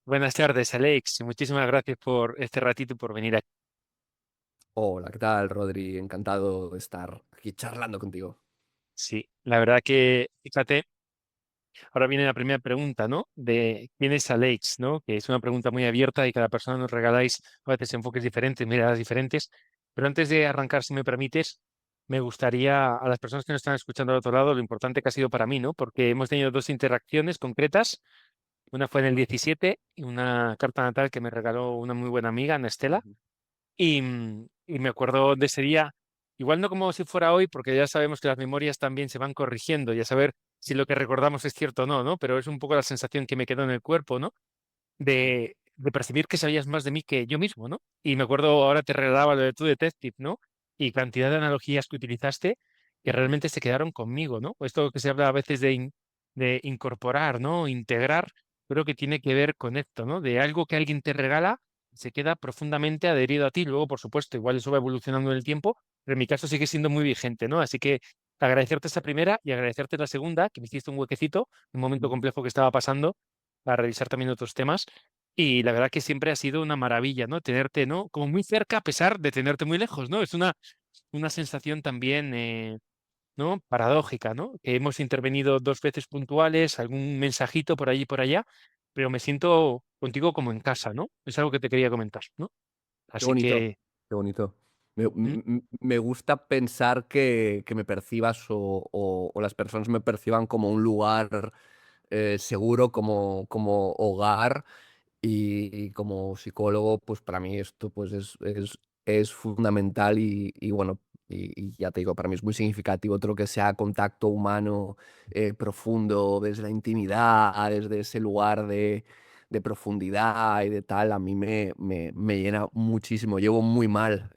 Buenas tardes, Alex. Muchísimas gracias por este ratito y por venir aquí. Hola, ¿qué tal, Rodri? Encantado de estar aquí charlando contigo. Sí, la verdad que, fíjate, ahora viene la primera pregunta, ¿no? De quién es Alex, ¿no? Que es una pregunta muy abierta y cada persona nos regaláis a veces enfoques diferentes, miradas diferentes. Pero antes de arrancar, si me permites, me gustaría a las personas que nos están escuchando al otro lado, lo importante que ha sido para mí, ¿no? Porque hemos tenido dos interacciones concretas. Una fue en el 17 y una carta natal que me regaló una muy buena amiga, Ana Estela. Ujú, Y me acuerdo de ese día, igual no como si fuera hoy, porque ya sabemos que las memorias también se van corrigiendo y a saber si lo que recordamos es cierto o no, ¿no? Pero es un poco la sensación que me quedó en el cuerpo, ¿no? De percibir que sabías más de mí que yo mismo, ¿no? Y me acuerdo, ahora te regalaba lo de tu detective, ¿no? Y cantidad de analogías que utilizaste que ujú, realmente se quedaron conmigo, ¿no? Esto que se habla a veces de incorporar, ¿no? Integrar, creo que tiene que ver con esto, ¿no? De algo que alguien te regala, se queda profundamente adherido a ti. Luego, por supuesto, igual eso va evolucionando en el tiempo, pero en mi caso sigue siendo muy vigente, ¿no? Así que agradecerte esta primera y agradecerte la segunda, que me hiciste un huequecito, un momento ujú. complejo que estaba pasando, para revisar también otros temas. Y la verdad que siempre ha sido una maravilla, ¿no? Tenerte, ¿no? Como muy cerca a pesar de tenerte muy lejos, ¿no? Es una sensación también, ¿no? Paradójica, ¿no? Que hemos intervenido dos veces puntuales, algún mensajito por allí y por allá, pero me siento contigo como en casa, ¿no? Es algo que te quería comentar, ¿no? Qué Así bonito, que, qué bonito. mm, Me gusta pensar que me percibas o las personas me perciban como un lugar seguro, como hogar. Y como psicólogo, pues para mí esto pues es fundamental y bueno, y ya te digo, para mí es muy significativo todo lo que sea contacto humano profundo, desde la intimidad, desde ese lugar de profundidad y de tal, a mí me llena muchísimo. Llevo muy mal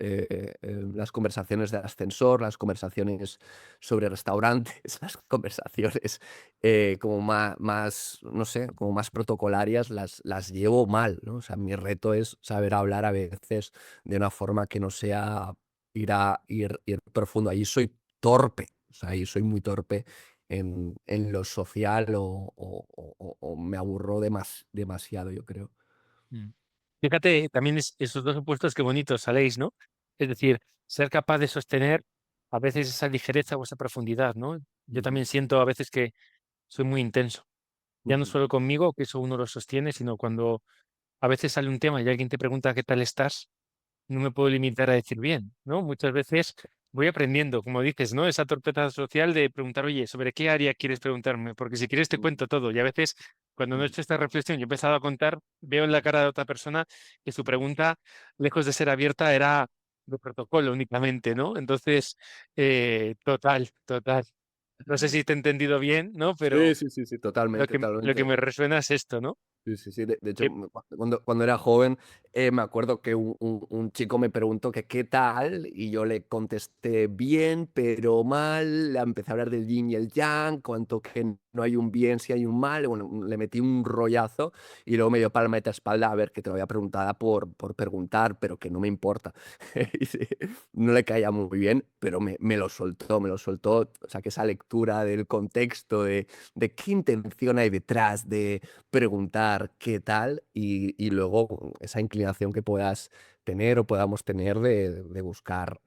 las conversaciones de ascensor, las conversaciones sobre restaurantes, las conversaciones como más, no sé, como más protocolarias, las llevo mal, ¿no? O sea, mi reto es saber hablar a veces de una forma que no sea ir profundo. Ahí soy torpe, o sea, ahí soy muy torpe en lo social o me aburro demasiado, yo creo. mm. Fíjate, también esos dos opuestos, qué bonitos saléis, ¿no? Es decir, ser capaz de sostener a veces esa ligereza o esa profundidad, ¿no? Yo Ujú, también siento a veces que soy muy intenso, ya no ujú, solo conmigo, que eso uno lo sostiene, sino cuando a veces sale un tema y alguien te pregunta qué tal estás, no me puedo limitar a decir bien, ¿no? Muchas veces voy aprendiendo, como dices, ¿no? Esa torpeza social de preguntar, oye, ¿sobre qué área quieres preguntarme? Porque si quieres te ujú, cuento todo. Y a veces, cuando no he ujú. hecho esta reflexión, yo he empezado a contar, veo en la cara de otra persona que su pregunta, lejos de ser abierta, era de protocolo únicamente, ¿no? Entonces, total, total. No sé si te he entendido bien, ¿no? Sí, Pero sí, sí, sí, lo totalmente, lo que totalmente. me resuena es esto, ¿no? Sí, sí, sí. De hecho, Que, cuando era joven, me acuerdo que un chico me preguntó que qué tal, y yo le contesté bien, pero mal. Le empecé a hablar del yin y el yang, cuanto que no hay un bien si hay un mal. Bueno, le metí un rollazo y luego me dio palmeta espalda a ver que te lo había preguntado por preguntar, pero que no me importa. Y sí, no le caía muy bien, pero me lo soltó, me lo soltó. O sea, que esa lectura del contexto, de qué intención hay detrás, de preguntar qué tal y luego esa inclinación que puedas tener o podamos tener de buscar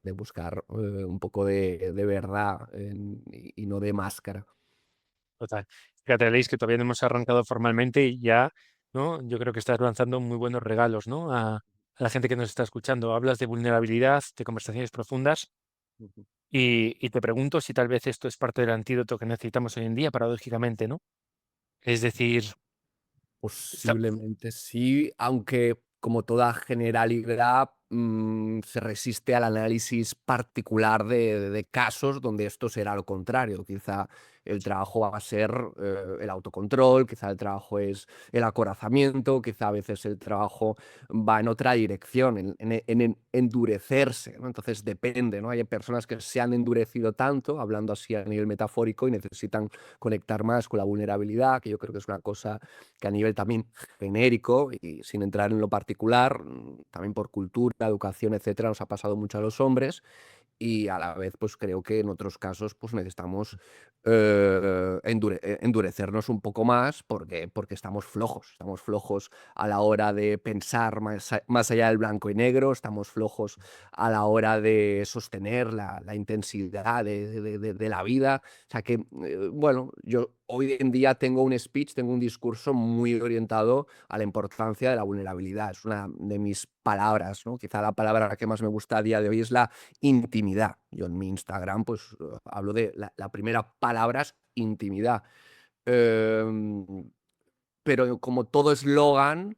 un poco de verdad y no de máscara. total. Fíjate, Aleix, que todavía no hemos arrancado formalmente y ya, ¿no? Yo creo que estás lanzando muy buenos regalos, ¿no? A la gente que nos está escuchando. Hablas de vulnerabilidad, de conversaciones profundas Ujú. y te pregunto si tal vez esto es parte del antídoto que necesitamos hoy en día, paradójicamente, ¿no? Es decir, está- Posiblemente sí, aunque como toda generalidad se resiste al análisis particular de casos donde esto será lo contrario. Quizá el trabajo va a ser el autocontrol, quizá el trabajo es el acorazamiento, quizá a veces el trabajo va en otra dirección, en endurecerse, ¿no? Entonces depende, ¿no? Hay personas que se han endurecido tanto, hablando así a nivel metafórico, y necesitan conectar más con la vulnerabilidad, que yo creo que es una cosa que a nivel también genérico y sin entrar en lo particular, también por cultura, educación, etcétera, nos ha pasado mucho a los hombres y a la vez, pues creo que en otros casos, pues necesitamos endurecernos un poco más porque estamos flojos a la hora de pensar más allá del blanco y negro, estamos flojos a la hora de sostener la intensidad de la vida. O sea que, bueno, yo hoy en día tengo un speech, tengo un discurso muy orientado a la importancia de la vulnerabilidad. Es una de mis palabras, ¿no? Quizá la palabra que más me gusta a día de hoy es la intimidad. Yo en mi Instagram, pues, hablo de la primera palabra es intimidad. Em, pero como todo eslogan,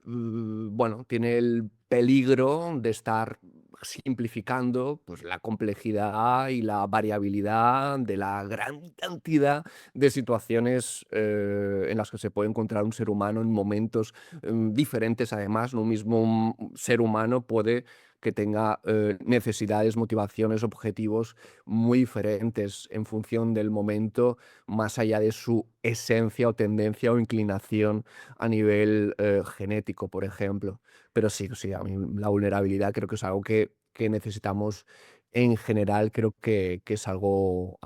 bueno, tiene el peligro de estar simplificando, pues, la complejidad y la variabilidad de la gran cantidad de situaciones, en las que se puede encontrar un ser humano en momentos, diferentes. Además, no un mismo ser humano puede que tenga, necesidades, motivaciones, objetivos muy diferentes en función del momento, más allá de su esencia o tendencia o inclinación a nivel, genético, por ejemplo. Pero sí, sí, a mí la vulnerabilidad creo que es algo que necesitamos en general, creo que es algo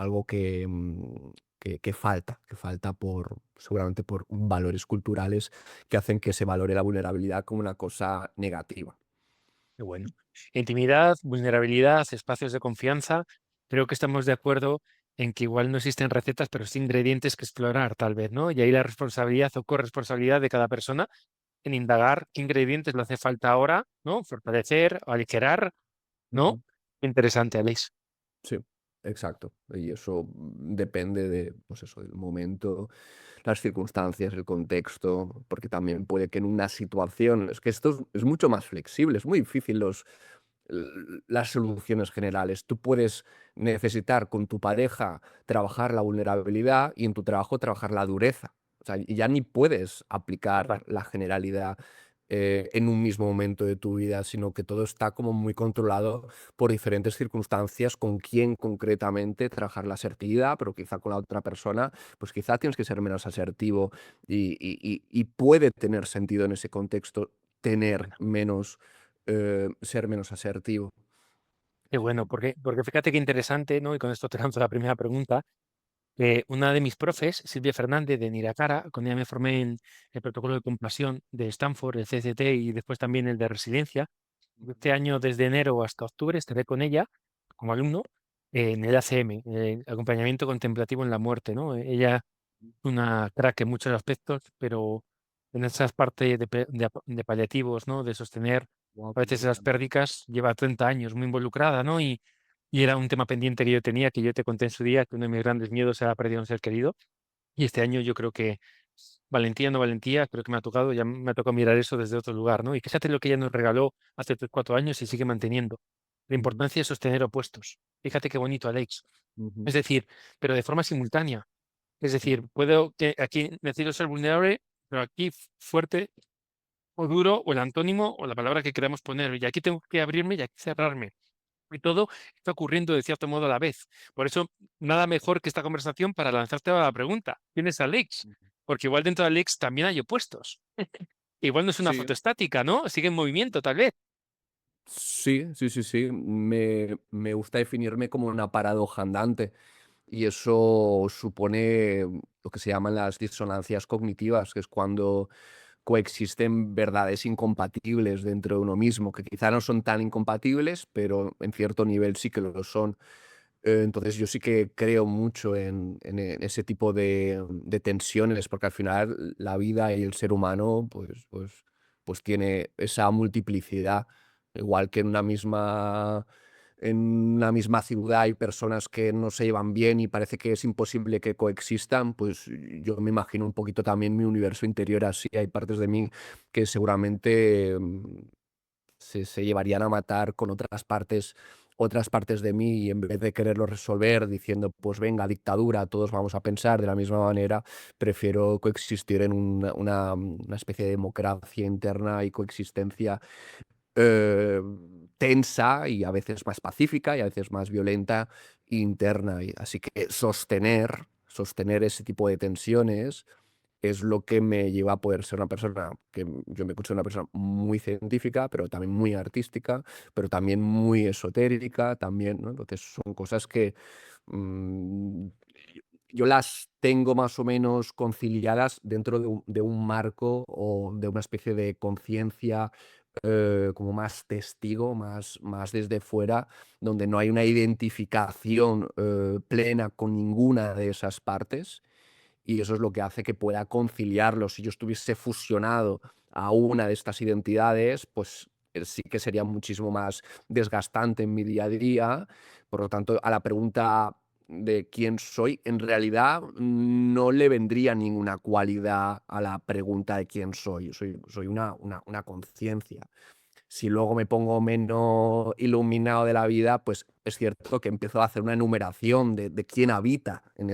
que falta por seguramente por valores culturales que hacen que se valore la vulnerabilidad como una cosa negativa. Qué bueno. Intimidad, vulnerabilidad, espacios de confianza. Creo que estamos de acuerdo en que igual no existen recetas, pero sí ingredientes que explorar, tal vez, ¿no? Y ahí la responsabilidad o corresponsabilidad de cada persona en indagar qué ingredientes le hace falta ahora, ¿no? Fortalecer, aligerar, ¿no? Ujú. Interesante, Alex. Sí, exacto. Y eso depende de, pues eso, del momento, las circunstancias, el contexto, porque también puede que en una situación, es que esto es mucho más flexible, es muy difícil las soluciones generales. Tú puedes necesitar con tu pareja trabajar la vulnerabilidad y en tu trabajo trabajar la dureza. O sea, y ya ni puedes aplicar Total. la generalidad en un mismo momento de tu vida, sino que todo está como muy controlado por diferentes circunstancias, con quién concretamente trabajar la asertividad, pero quizá con la otra persona, pues quizá tienes que ser menos asertivo y puede tener sentido en ese contexto tener Bueno, menos, ser menos asertivo. qué bueno, porque fíjate qué interesante, ¿no? Y con esto te lanzo la primera pregunta. Una de mis profes, Silvia Fernández de Niracara, con ella me formé en el protocolo de compasión de Stanford, el CCT y después también el de resiliencia. Este año, desde enero hasta octubre, estaré con ella como alumno en el ACM, el acompañamiento contemplativo en la muerte, ¿no? Ella es una crack en muchos aspectos, pero en esas partes de paliativos, ¿no? De sostener Guau, a qué veces esas interesante. pérdidas, lleva 30 años muy involucrada, ¿no? Y era un tema pendiente que yo tenía, que yo te conté en su día, que uno de mis grandes miedos era perder a un ser querido. Y este año yo creo que valentía, no valentía, creo que me ha tocado, ya me ha tocado mirar eso desde otro lugar, ¿no? Y fíjate lo que ella nos regaló hace 3, 4 años y sigue manteniendo. La Ujú, importancia de sostener opuestos. Fíjate qué bonito, Alex. ujú, Es decir, pero de forma simultánea. Es decir, puedo que aquí necesito ser vulnerable, pero aquí fuerte o duro, o el antónimo, o la palabra que queramos poner. Y aquí tengo que abrirme y aquí cerrarme. Y todo está ocurriendo de cierto modo a la vez. Por eso, nada mejor que esta conversación para lanzarte a la pregunta. ¿Quién es Alex? ujú. Porque igual dentro de Alex también hay opuestos. Igual no es una Sí, foto estática, ¿no? Sigue en movimiento, tal vez. sí, sí, sí, sí. Me gusta definirme como una paradoja andante y eso supone lo que se llaman las disonancias cognitivas, que es cuando coexisten verdades incompatibles dentro de uno mismo, que quizá no son tan incompatibles, pero en cierto nivel sí que lo son. Entonces yo sí que creo mucho en ese tipo de tensiones, porque al final la vida y el ser humano pues tiene esa multiplicidad, igual que en una misma ciudad hay personas que no se llevan bien y parece que es imposible que coexistan, pues yo me imagino un poquito también mi universo interior así. Hay partes de mí que seguramente se llevarían a matar con otras partes de mí y en vez de quererlo resolver diciendo, pues venga, dictadura, todos vamos a pensar de la misma manera, prefiero coexistir en una especie de democracia interna y coexistencia eh, tensa y a veces más pacífica y a veces más violenta interna. Así que sostener ese tipo de tensiones es lo que me lleva a poder ser una persona que yo me considero una persona muy científica, pero también muy artística, pero también muy esotérica, también, ¿no? Entonces son cosas que mm, yo las tengo más o menos conciliadas dentro de un marco o de una especie de conciencia como más testigo, más desde fuera, donde no hay una identificación plena con ninguna de esas partes y eso es lo que hace que pueda conciliarlo. Si yo estuviese fusionado a una de estas identidades, pues sí que sería muchísimo más desgastante en mi día a día. Por lo tanto, a la pregunta de quién soy, en realidad no le vendría ninguna cualidad a la pregunta de quién soy. Soy una conciencia. Si luego me pongo menos iluminado de la vida, pues es cierto que empiezo a hacer una enumeración de quién habita en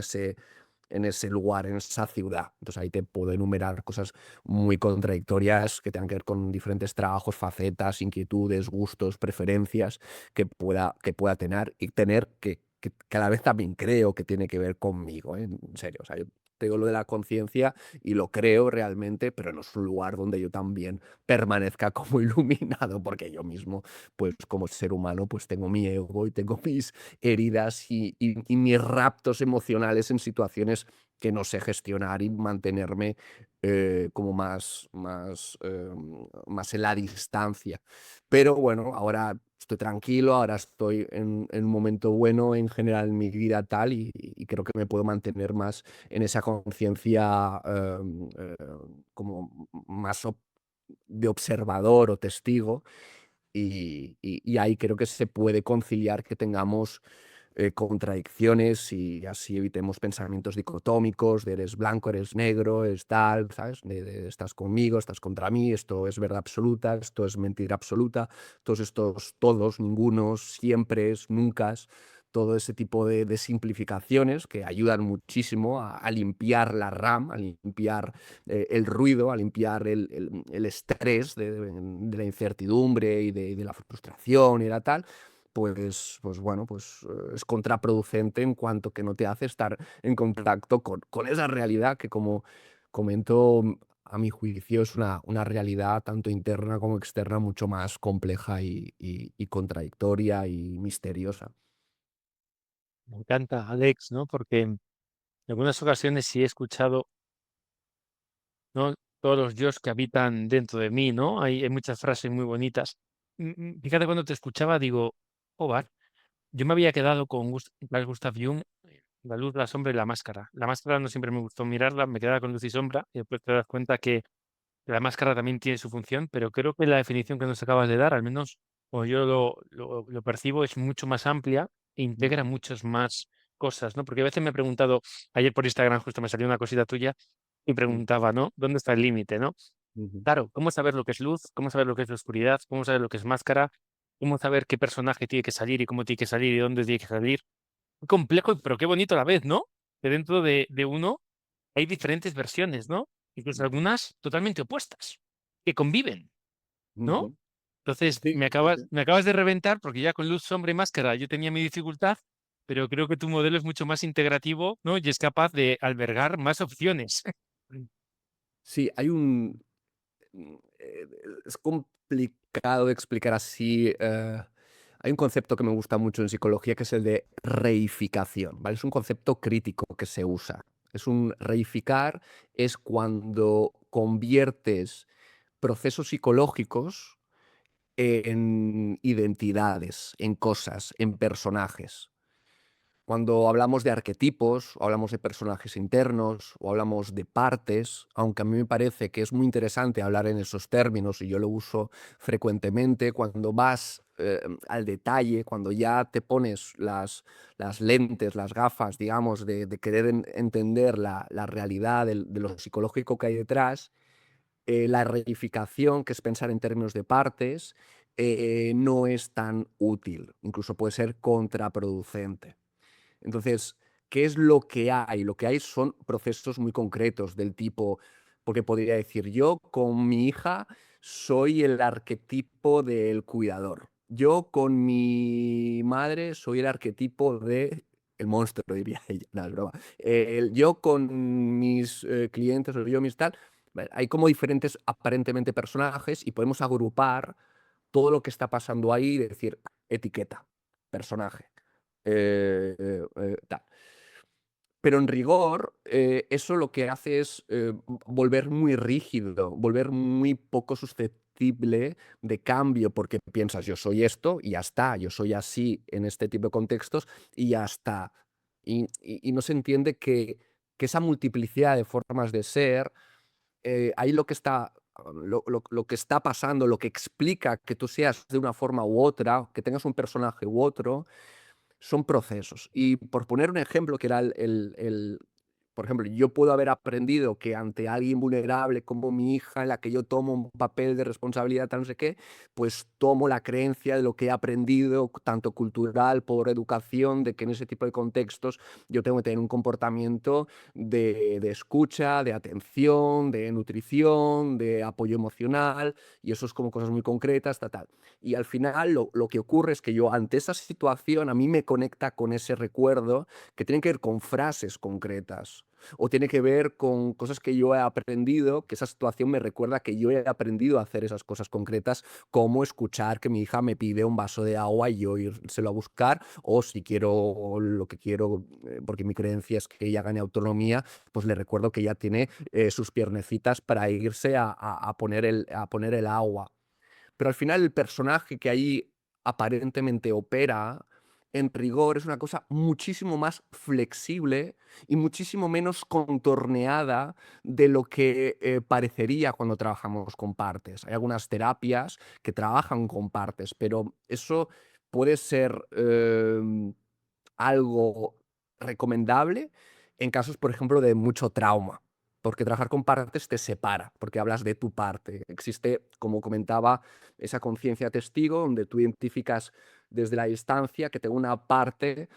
ese lugar, en esa ciudad. Entonces ahí te puedo enumerar cosas muy contradictorias que tengan que ver con diferentes trabajos, facetas, inquietudes, gustos, preferencias que pueda tener y tener que cada vez también creo que tiene que ver conmigo, ¿eh? En serio, o sea, yo te digo lo de la conciencia y lo creo realmente, pero no es un lugar donde yo también permanezca como iluminado, porque yo mismo, pues como ser humano, pues tengo mi ego y tengo mis heridas y mis raptos emocionales en situaciones que no sé gestionar y mantenerme como más en la distancia. Pero bueno, ahora estoy tranquilo, ahora estoy en un momento bueno en general en mi vida tal y creo que me puedo mantener más en esa conciencia como más de observador o testigo y ahí creo que se puede conciliar que tengamos contradicciones y así evitemos pensamientos dicotómicos de eres blanco, eres negro, es tal, ¿sabes? De estás conmigo, estás contra mí, esto es verdad absoluta, esto es mentira absoluta, todos estos todos, ningunos, siempre, nunca, todo ese tipo de simplificaciones que ayudan muchísimo a limpiar la RAM, a limpiar el ruido, a limpiar el estrés de la incertidumbre y de la frustración y la tal, pues bueno, pues es contraproducente en cuanto que no te hace estar en contacto con esa realidad que, como comento, a mi juicio es una realidad tanto interna como externa mucho más compleja y contradictoria y misteriosa. Me encanta, Alex, ¿no? Porque en algunas ocasiones sí he escuchado, ¿no? Todos los yos que habitan dentro de mí, ¿no? Hay muchas frases muy bonitas. Fíjate, cuando te escuchaba, digo, joder, yo me había quedado con Carl Gustav Jung, la luz, la sombra y la máscara. La máscara no siempre me gustó mirarla, me quedaba con luz y sombra, y después te das cuenta que la máscara también tiene su función, pero creo que la definición que nos acabas de dar, al menos o yo lo percibo, es mucho más amplia e integra Ujú, muchas más cosas, ¿no? Porque a veces me he preguntado, ayer por Instagram justo me salió una cosita tuya y ujú, preguntaba, ¿no? ¿Dónde está el límite, no? ujú, Claro, ¿cómo saber lo que es luz? ¿Cómo saber lo que es la oscuridad? ¿Cómo saber lo que es máscara? ¿Cómo saber qué personaje tiene que salir y cómo tiene que salir y dónde tiene que salir? Muy complejo, pero qué bonito a la vez, ¿no? Que dentro de uno hay diferentes versiones, ¿no? Incluso algunas totalmente opuestas, que conviven, ¿no? ujú. Entonces, Sí, me acabas de reventar porque ya con luz, sombra y máscara yo tenía mi dificultad, pero creo que tu modelo es mucho más integrativo, ¿no? Y es capaz de albergar más opciones. sí, es complicado de explicar así. Hay un concepto que me gusta mucho en psicología que es el de reificación, ¿vale? Es un concepto crítico que se usa. Reificar es cuando conviertes procesos psicológicos en identidades, en cosas, en personajes. Cuando hablamos de arquetipos, o hablamos de personajes internos, o hablamos de partes, aunque a mí me parece que es muy interesante hablar en esos términos y yo lo uso frecuentemente, cuando vas al detalle, cuando ya te pones las lentes, las gafas, digamos, de querer entender la realidad de lo psicológico que hay detrás, la reificación, que es pensar en términos de partes, no es tan útil, incluso puede ser contraproducente. Entonces, ¿qué es lo que hay? Lo que hay son procesos muy concretos del tipo, porque podría decir, yo con mi hija soy el arquetipo del cuidador. Yo con mi madre soy el arquetipo de el monstruo, diría ella. No, es broma. Yo con mis clientes o yo mis tal, hay como diferentes aparentemente personajes y podemos agrupar todo lo que está pasando ahí y decir etiqueta, personaje, tal. Pero en rigor, eso lo que hace es, volver muy rígido, volver muy poco susceptible de cambio, porque piensas: "Yo soy esto y ya está, yo soy así en este tipo de contextos y ya está". Y no se entiende que esa multiplicidad de formas de ser, ahí lo que está pasando, lo que explica que tú seas de una forma u otra, que tengas un personaje u otro, son procesos. Y por poner un ejemplo que era por ejemplo, yo puedo haber aprendido que ante alguien vulnerable como mi hija, en la que yo tomo un papel de responsabilidad, tal no sé qué, pues tomo la creencia de lo que he aprendido, tanto cultural, por educación, de que en ese tipo de contextos yo tengo que tener un comportamiento de escucha, de atención, de nutrición, de apoyo emocional, y eso es como cosas muy concretas, tal, tal. Y al final lo que ocurre es que yo ante esa situación a mí me conecta con ese recuerdo que tiene que ver con frases concretas o tiene que ver con cosas que yo he aprendido, que esa situación me recuerda que yo he aprendido a hacer esas cosas concretas, como escuchar que mi hija me pide un vaso de agua y yo írselo a buscar, o si quiero lo que quiero, porque mi creencia es que ella gane autonomía, pues le recuerdo que ella tiene sus piernecitas para irse a poner el agua. Pero al final el personaje que ahí aparentemente opera, en rigor es una cosa muchísimo más flexible y muchísimo menos contorneada de lo que parecería cuando trabajamos con partes. Hay algunas terapias que trabajan con partes, pero eso puede ser algo recomendable en casos, por ejemplo, de mucho trauma, porque trabajar con partes te separa, porque hablas de tu parte. Existe, como comentaba, esa conciencia testigo, donde tú identificas desde la distancia que tengo una parte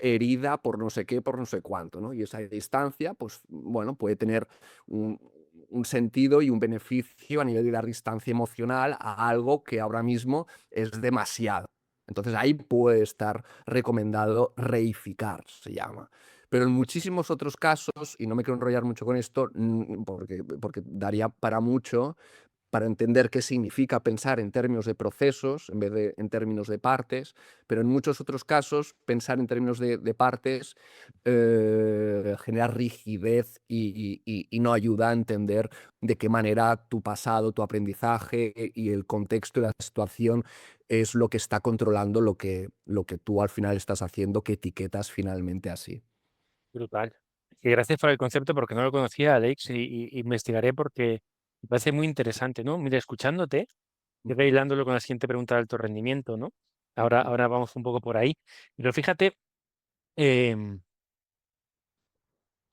herida por no sé qué, por no sé cuánto, ¿no? Y esa distancia, pues bueno, puede tener un, un sentido y un beneficio a nivel de dar distancia emocional a algo que ahora mismo es demasiado. Entonces ahí puede estar recomendado reificar, se llama. Pero en muchísimos otros casos, y no me quiero enrollar mucho con esto, porque daría para mucho, para entender qué significa pensar en términos de procesos en vez de en términos de partes, pero en muchos otros casos pensar en términos de partes genera rigidez y no ayuda a entender de qué manera tu pasado, tu aprendizaje y el contexto y la situación es lo que está controlando lo que tú al final estás haciendo, que etiquetas finalmente así. Brutal. Y gracias por el concepto porque no lo conocía, Alex, y investigaré porque me parece muy interesante, ¿no? Mira, escuchándote, y Ujú, hilándolo con la siguiente pregunta de alto rendimiento, ¿no? ujú, Ahora vamos un poco por ahí. Pero fíjate, em,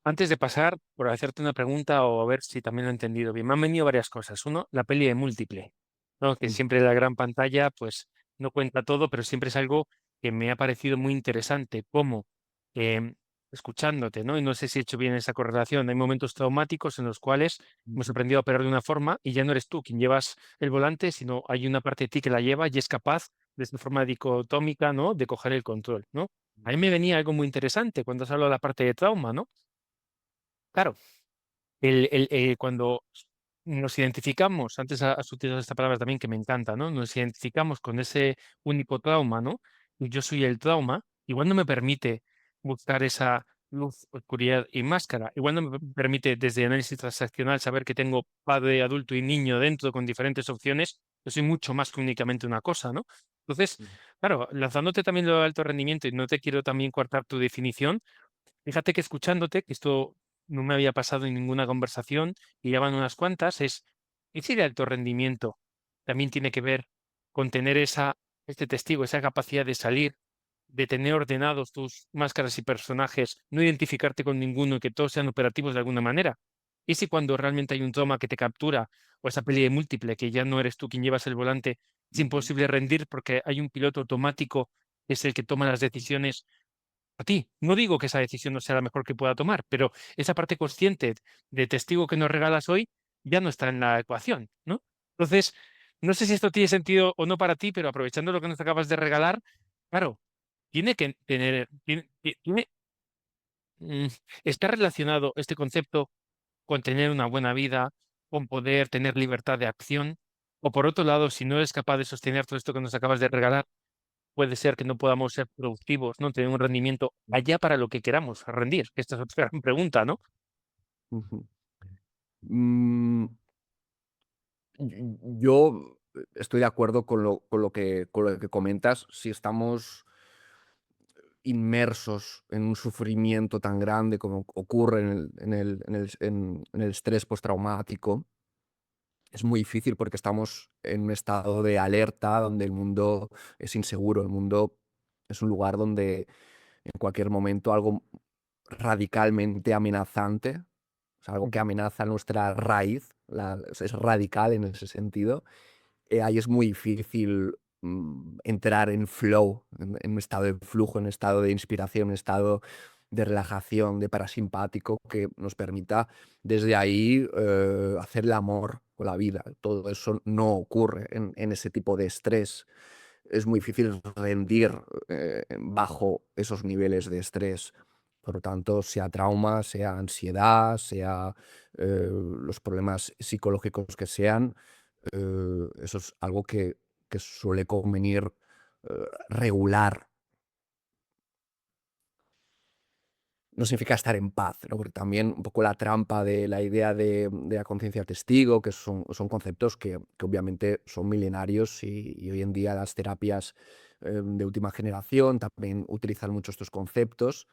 antes de pasar por hacerte una pregunta o a ver si también lo he entendido bien, me han venido varias cosas. Uno, la peli de Múltiple, ¿no? Que ujú, siempre la gran pantalla, pues no cuenta todo, pero siempre es algo que me ha parecido muy interesante, como em, escuchándote, ¿no? Y no sé si he hecho bien esa correlación. Hay momentos traumáticos en los cuales hemos ujú, aprendido a operar de una forma y ya no eres tú quien llevas el volante, sino hay una parte de ti que la lleva y es capaz, de esta forma dicotómica, ¿no? De coger el control, ¿no? A mí me venía algo muy interesante cuando has hablado de la parte de trauma, ¿no? Claro, cuando nos identificamos, antes has utilizado esta palabra también que me encanta, ¿no? Nos identificamos con ese único trauma, ¿no? Y yo soy el trauma, igual no me permite buscar esa luz, oscuridad y máscara. Igual no me permite desde análisis transaccional saber que tengo padre, adulto y niño dentro con diferentes opciones. Yo soy mucho más que únicamente una cosa, ¿no? Entonces, ujú, claro, lanzándote también lo de alto rendimiento y no te quiero también coartar tu definición. Fíjate que escuchándote, que esto no me había pasado en ninguna conversación, y ya van unas cuantas, ese de alto rendimiento también tiene que ver con tener este testigo, esa capacidad de salir, de tener ordenados tus máscaras y personajes, no identificarte con ninguno y que todos sean operativos de alguna manera. Y si cuando realmente hay un trauma que te captura, o esa peli de múltiple, que ya no eres tú quien llevas el volante, es ujú, imposible rendir porque hay un piloto automático que es el que toma las decisiones a ti. No digo que esa decisión no sea la mejor que pueda tomar, pero esa parte consciente de testigo que nos regalas hoy ya no está en la ecuación, ¿no? Entonces, no sé si esto tiene sentido o no para ti, pero aprovechando lo que nos acabas de regalar, claro, tiene que tener, mm, ¿está relacionado este concepto con tener una buena vida, con poder tener libertad de acción? O por otro lado, si no eres capaz de sostener todo esto que nos acabas de regalar, puede ser que no podamos ser productivos, ¿no? Tener un rendimiento allá para lo que queramos rendir. Esta es otra gran pregunta, ¿no? Ujú. Mm, yo estoy de acuerdo con lo que comentas. Si estamos inmersos en un sufrimiento tan grande como ocurre en el estrés postraumático, es muy difícil porque estamos en un estado de alerta donde el mundo es inseguro, el mundo es un lugar donde en cualquier momento algo radicalmente amenazante, o sea, algo que Ujú. amenaza nuestra raíz, es radical en ese sentido. Ahí es muy difícil entrar en flow, en un estado de flujo, en un estado de inspiración, en un estado de relajación, de parasimpático, que nos permita desde ahí hacer el amor con la vida. Todo eso no ocurre en ese tipo de estrés. Es muy difícil rendir bajo esos niveles de estrés. Por lo tanto, sea trauma, sea ansiedad, sea los problemas psicológicos que sean, eso es algo que suele convenir regular. No significa estar en paz, ¿no? Porque también un poco la trampa de la idea de la conciencia testigo, que son conceptos que obviamente son milenarios y hoy en día las terapias de última generación también utilizan mucho estos conceptos,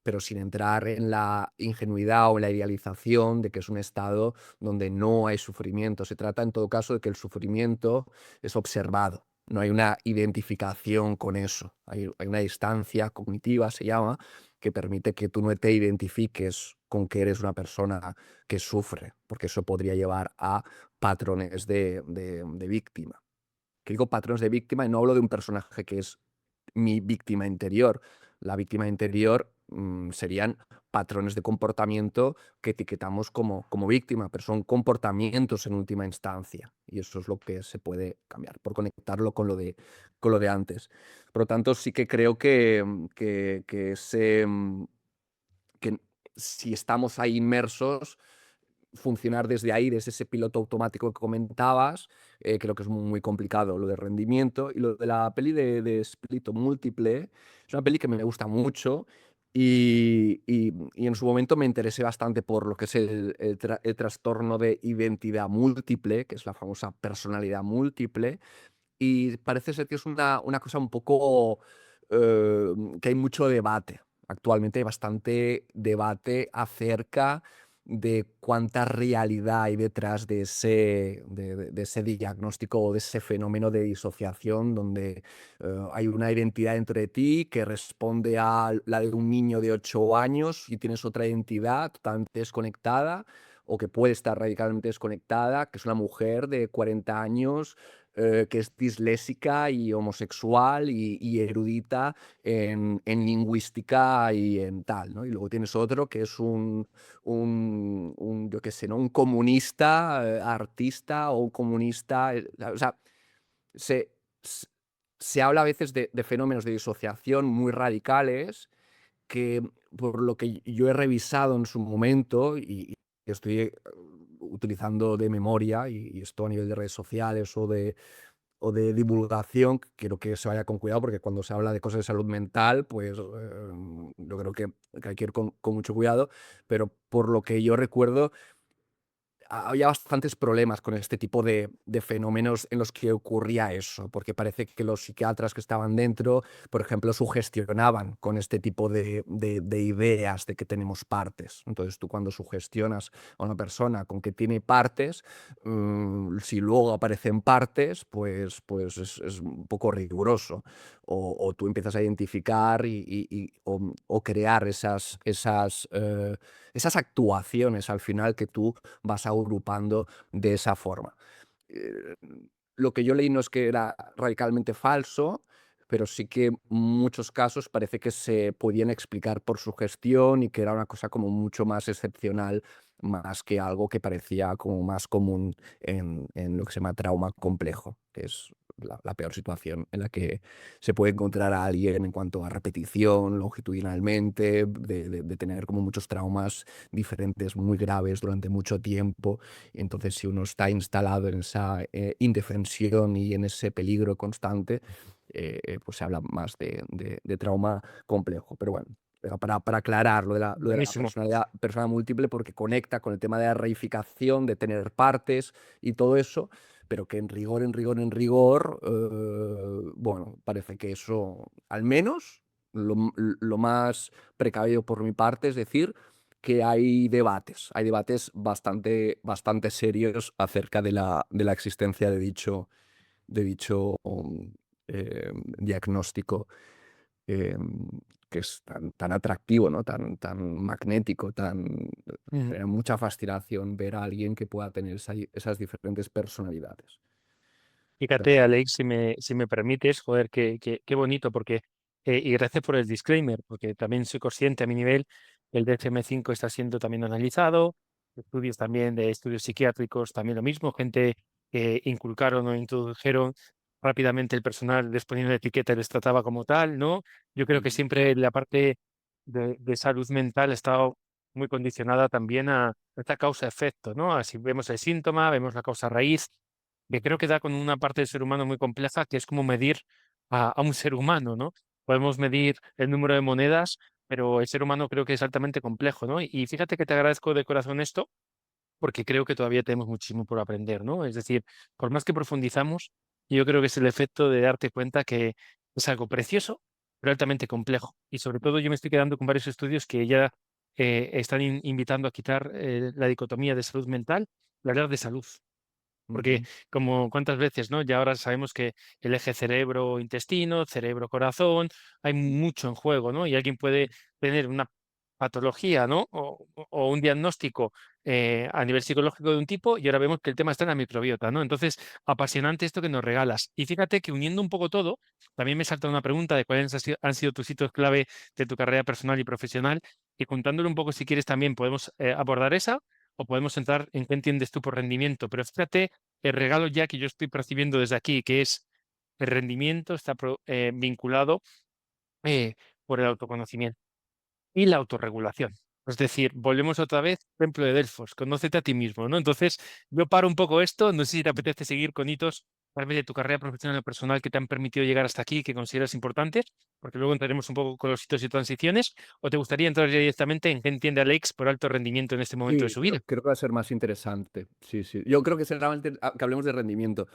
pero sin entrar en la ingenuidad o en la idealización de que es un estado donde no hay sufrimiento. Se trata en todo caso de que el sufrimiento es observado. No hay una identificación con eso. Hay una distancia cognitiva, se llama, que permite que tú no te identifiques con que eres una persona que sufre, porque eso podría llevar a patrones de víctima. Que digo patrones de víctima y no hablo de un personaje que es mi víctima interior. La víctima interior serían patrones de comportamiento que etiquetamos como víctima, pero son comportamientos en última instancia. Y eso es lo que se puede cambiar, por conectarlo con lo de antes. Por lo tanto, sí que creo que si estamos ahí inmersos, funcionar desde ahí, desde ese piloto automático que comentabas, creo que es muy complicado lo de rendimiento. Y lo de la peli de Split o Múltiple, es una peli que me gusta mucho y en su momento me interesé bastante por lo que es el trastorno de identidad múltiple, que es la famosa personalidad múltiple, y parece ser que es una cosa un poco, que hay mucho debate. Actualmente hay bastante debate acerca de cuánta realidad hay detrás de ese diagnóstico o de ese fenómeno de disociación donde, hay una identidad dentro de ti que responde a la de un niño de 8 años y tienes otra identidad totalmente desconectada, o que puede estar radicalmente desconectada, que es una mujer de 40 años que es disléxica y homosexual y erudita en lingüística y en tal, ¿no? Y luego tienes otro que es yo qué sé, ¿no? Un comunista, artista o un comunista, o sea, se s se habla a veces de fenómenos de disociación muy radicales que, por lo que yo he revisado en su momento y estoy utilizando de memoria, y esto a nivel de redes sociales o de divulgación, quiero que se vaya con cuidado, porque cuando se habla de cosas de salud mental, pues yo creo que hay que ir con mucho cuidado, pero por lo que yo recuerdo, había bastantes problemas con este tipo de fenómenos en los que ocurría eso, porque parece que los psiquiatras que estaban dentro, por ejemplo, sugestionaban con este tipo de ideas de que tenemos partes. Entonces, tú cuando sugestionas a una persona con que tiene partes, si luego aparecen partes, pues es un poco riguroso. O tú empiezas a identificar o crear esas actuaciones al final que tú vas agrupando de esa forma. Eh, lo que yo leí no es que era radicalmente falso, pero sí que en muchos casos parece que se podían explicar por su gestión y que era una cosa como mucho más excepcional, más que algo que parecía como más común en lo que se llama trauma complejo, que es la peor situación en la que se puede encontrar a alguien en cuanto a repetición longitudinalmente, de tener como muchos traumas diferentes muy graves durante mucho tiempo. Y entonces, si uno está instalado en esa indefensión y en ese peligro constante, pues se habla más de trauma complejo. Pero bueno, pero para aclarar lo de la Buenísimo. personalidad múltiple, porque conecta con el tema de la reificación, de tener partes y todo eso, pero que en rigor, bueno, parece que eso, al menos, lo más precavido por mi parte es decir que hay debates bastante serios acerca de la existencia de dicho diagnóstico, em, que es tan atractivo, ¿no? Tan magnético, Ujú. genera mucha fascinación ver a alguien que pueda tener esas diferentes personalidades. Pero Fíjate, bueno. Alex, si me permites, joder, qué bonito, porque, y gracias por el disclaimer, porque también soy consciente a mi nivel, el DSM-5 está siendo también analizado, estudios también de estudios psiquiátricos, también lo mismo, gente que inculcaron o introdujeron rápidamente el personal, les ponían la etiqueta y les trataba como tal, ¿no? Yo creo que Ujú, siempre la parte de salud mental ha estado muy condicionada también a esta causa-efecto, ¿no? Así vemos el síntoma, vemos la causa raíz que creo que da con una parte del ser humano muy compleja, que es como medir a un ser humano, ¿no? Podemos medir el número de monedas, pero el ser humano creo que es altamente complejo, ¿no? Y fíjate que te agradezco de corazón esto, porque creo que todavía tenemos muchísimo por aprender, ¿no? Es decir, por más que profundizamos, yo creo que es el efecto de darte cuenta que es algo precioso, pero altamente complejo. Y sobre todo yo me estoy quedando con varios estudios que ya están invitando a quitar la dicotomía de salud mental y hablar de salud. Porque ujú. como cuántas veces, ¿no? Ya ahora sabemos que el eje cerebro-intestino, cerebro-corazón, hay mucho en juego, ¿no? Y alguien puede tener una patología, ¿no? O un diagnóstico a nivel psicológico de un tipo y ahora vemos que el tema está en la microbiota, ¿no? Entonces, apasionante esto que nos regalas. Y fíjate que uniendo un poco todo, también me salta una pregunta de cuáles han sido tus hitos clave de tu carrera personal y profesional y contándole un poco, si quieres, también podemos abordar esa o podemos entrar en qué entiendes tú por rendimiento. Pero fíjate el regalo ya que yo estoy percibiendo desde aquí, que es el rendimiento, está vinculado por el autoconocimiento y la autorregulación. Es decir, volvemos otra vez, templo de Delfos, conócete a ti mismo, ¿no? Entonces, yo paro un poco esto, no sé si te apetece seguir con hitos, tal vez de tu carrera profesional o personal que te han permitido llegar hasta aquí, que consideras importantes, porque luego entraremos un poco con los hitos y transiciones, o te gustaría entrar ya directamente en qué entiende Alex por alto rendimiento en este momento de Sí, su creo vida. creo que va a ser más interesante. Sí, sí. Yo creo que será que hablemos de rendimiento.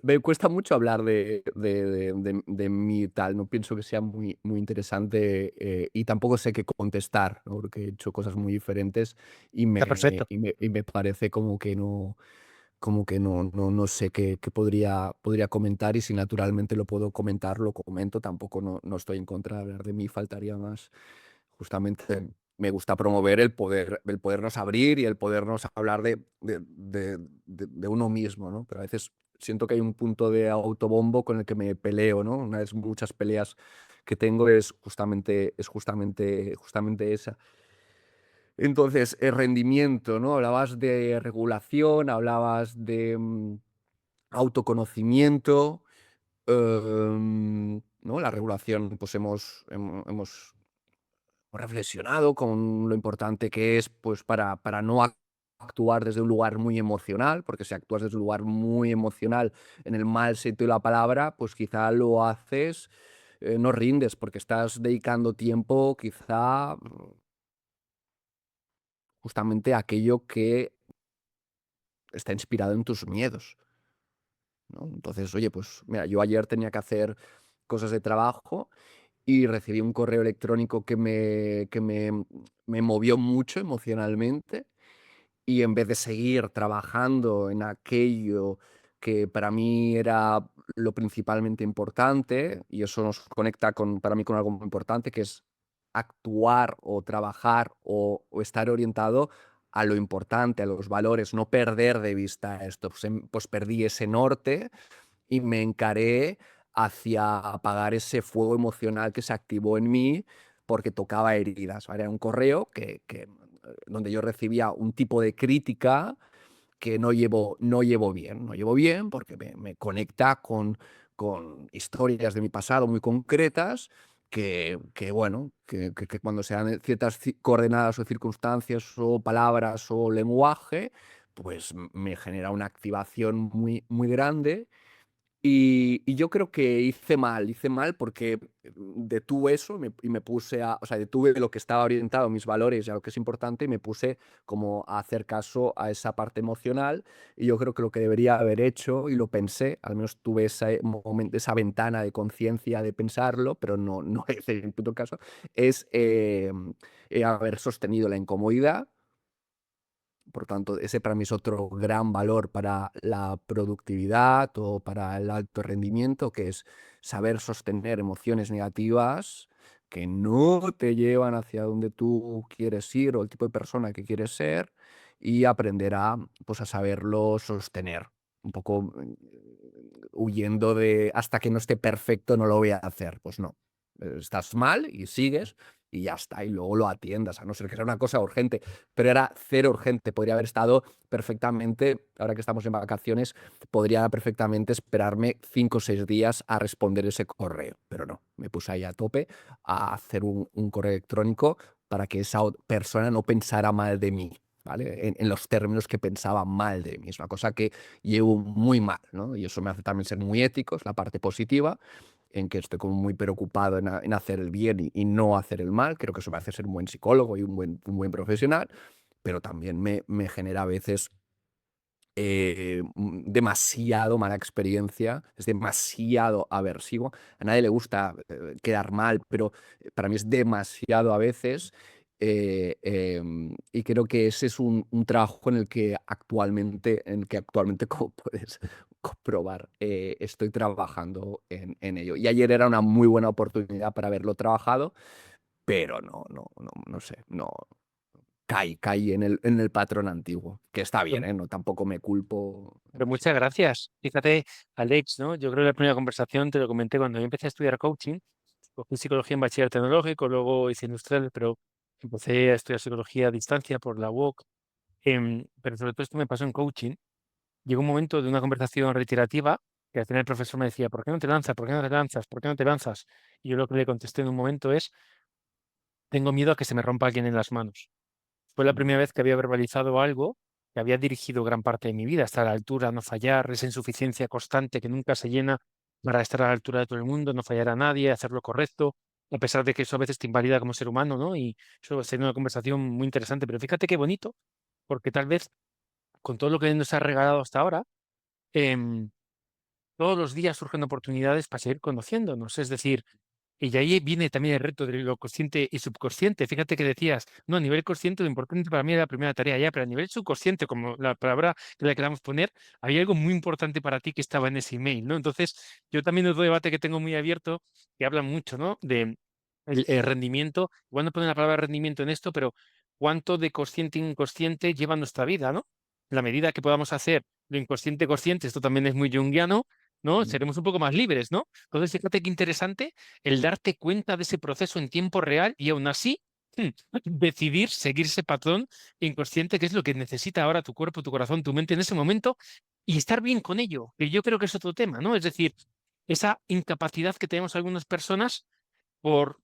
Me cuesta mucho hablar de mí y tal, no pienso que sea muy interesante, y tampoco sé qué contestar, ¿no? Porque he hecho cosas muy diferentes y Está me perfecto. y me y me parece como que no sé qué podría comentar, y si naturalmente lo puedo comentar, lo comento. Tampoco no estoy en contra de hablar de mí, faltaría más. Justamente me gusta promover el podernos abrir y el podernos hablar de uno mismo, ¿no? Pero a veces siento que hay un punto de autobombo con el que me peleo, ¿no? Una de las muchas peleas que tengo es justamente esa. Entonces, el rendimiento, ¿no? Hablabas de regulación, hablabas de autoconocimiento, ¿no? La regulación, pues hemos reflexionado con lo importante que es, pues, para no actuar desde un lugar muy emocional, porque si actúas desde un lugar muy emocional, en el mal sentido de la palabra, pues quizá lo haces, no rindes, porque estás dedicando tiempo quizá, justamente a aquello que está inspirado en tus miedos, ¿no? Entonces, oye, pues mira, yo ayer tenía que hacer cosas de trabajo y recibí un correo electrónico que me movió mucho emocionalmente, y en vez de seguir trabajando en aquello que para mí era lo principalmente importante, y eso nos conecta para mí con algo muy importante, que es actuar o trabajar o estar orientado a lo importante, a los valores, no perder de vista esto. Pues perdí ese norte y me encaré hacia apagar ese fuego emocional que se activó en mí porque tocaba heridas, ¿vale? Era un correo donde yo recibía un tipo de crítica que no llevo bien. No llevo bien porque me conecta con historias de mi pasado muy concretas que bueno, que cuando se dan ciertas coordenadas o circunstancias o palabras o lenguaje, pues me genera una activación muy, muy grande y yo creo que hice mal porque detuve eso y me puse o sea, detuve lo que estaba orientado a mis valores y a lo que es importante y me puse como a hacer caso a esa parte emocional. Y yo creo que lo que debería haber hecho, y lo pensé, al menos tuve ese momento, esa ventana de conciencia de pensarlo, pero no hice en puto caso, es haber sostenido la incomodidad. Por tanto, ese para mí es otro gran valor para la productividad o para el alto rendimiento, que es saber sostener emociones negativas que no te llevan hacia donde tú quieres ir o el tipo de persona que quieres ser y aprender pues, a saberlo sostener. Un poco huyendo de hasta que no esté perfecto no lo voy a hacer. Pues no. Estás mal y sigues y ya está, y luego lo atiendas, a no ser que sea una cosa urgente, pero era cero urgente, podría haber estado perfectamente, ahora que estamos en vacaciones, podría perfectamente esperarme 5 o 6 días a responder ese correo, pero no, me puse ahí a tope a hacer un correo electrónico para que esa persona no pensara mal de mí, ¿vale? En los términos que pensaba mal de mí, es una cosa que llevo muy mal, ¿no? Y eso me hace también ser muy ético, es la parte positiva, en que estoy como muy preocupado en hacer el bien y no hacer el mal. Creo que eso me hace ser un buen psicólogo y un buen profesional, pero también me genera a veces demasiado mala experiencia, es demasiado aversivo. A nadie le gusta quedar mal, pero para mí es demasiado a veces. Y creo que ese es un trabajo en el que actualmente, como puedes comprobar, estoy trabajando en ello. Y ayer era una muy buena oportunidad para haberlo trabajado, pero no sé, no caí en el patrón antiguo, que está bien, ¿eh? No, tampoco me culpo. Pero Sí. muchas gracias. Fíjate, Alex, ¿no? Yo creo que la primera conversación te lo comenté cuando yo empecé a estudiar coaching. Cogí psicología en bachiller tecnológico, luego hice industrial, pero empecé a estudiar psicología a distancia por la UOC. Pero sobre todo esto me pasó en coaching. Llegó un momento de una conversación reiterativa que al final el profesor me decía, ¿por qué no te lanzas? ¿Por qué no te lanzas? ¿Por qué no te lanzas? Y yo lo que le contesté en un momento es, tengo miedo a que se me rompa alguien en las manos. Fue la Ujú, primera vez que había verbalizado algo que había dirigido gran parte de mi vida, estar a la altura, no fallar, esa insuficiencia constante que nunca se llena para estar a la altura de todo el mundo, no fallar a nadie, hacer lo correcto, a pesar de que eso a veces te invalida como ser humano, ¿no? Y eso sería una conversación muy interesante, pero fíjate qué bonito, porque tal vez con todo lo que nos ha regalado hasta ahora, em, todos los días surgen oportunidades para seguir conociéndonos, es decir, y ahí viene también el reto de lo consciente y subconsciente. Fíjate que decías, no, a nivel consciente lo importante para mí era la primera tarea ya, pero a nivel subconsciente, como la palabra que le queramos poner, había algo muy importante para ti que estaba en ese email, ¿no? Entonces, yo también otro debate que tengo muy abierto, que habla mucho, ¿no? De el rendimiento. Igual no ponen la palabra rendimiento en esto, pero cuánto de consciente e inconsciente lleva nuestra vida, ¿no? En la medida que podamos hacer lo inconsciente consciente, esto también es muy junguiano, ¿no? ujú, Seremos un poco más libres, ¿no? Entonces, fíjate qué interesante el darte cuenta de ese proceso en tiempo real y aún así decidir seguir ese patrón inconsciente que es lo que necesita ahora tu cuerpo, tu corazón, tu mente en ese momento y estar bien con ello, que yo creo que es otro tema, ¿no? Es decir, esa incapacidad que tenemos algunas personas por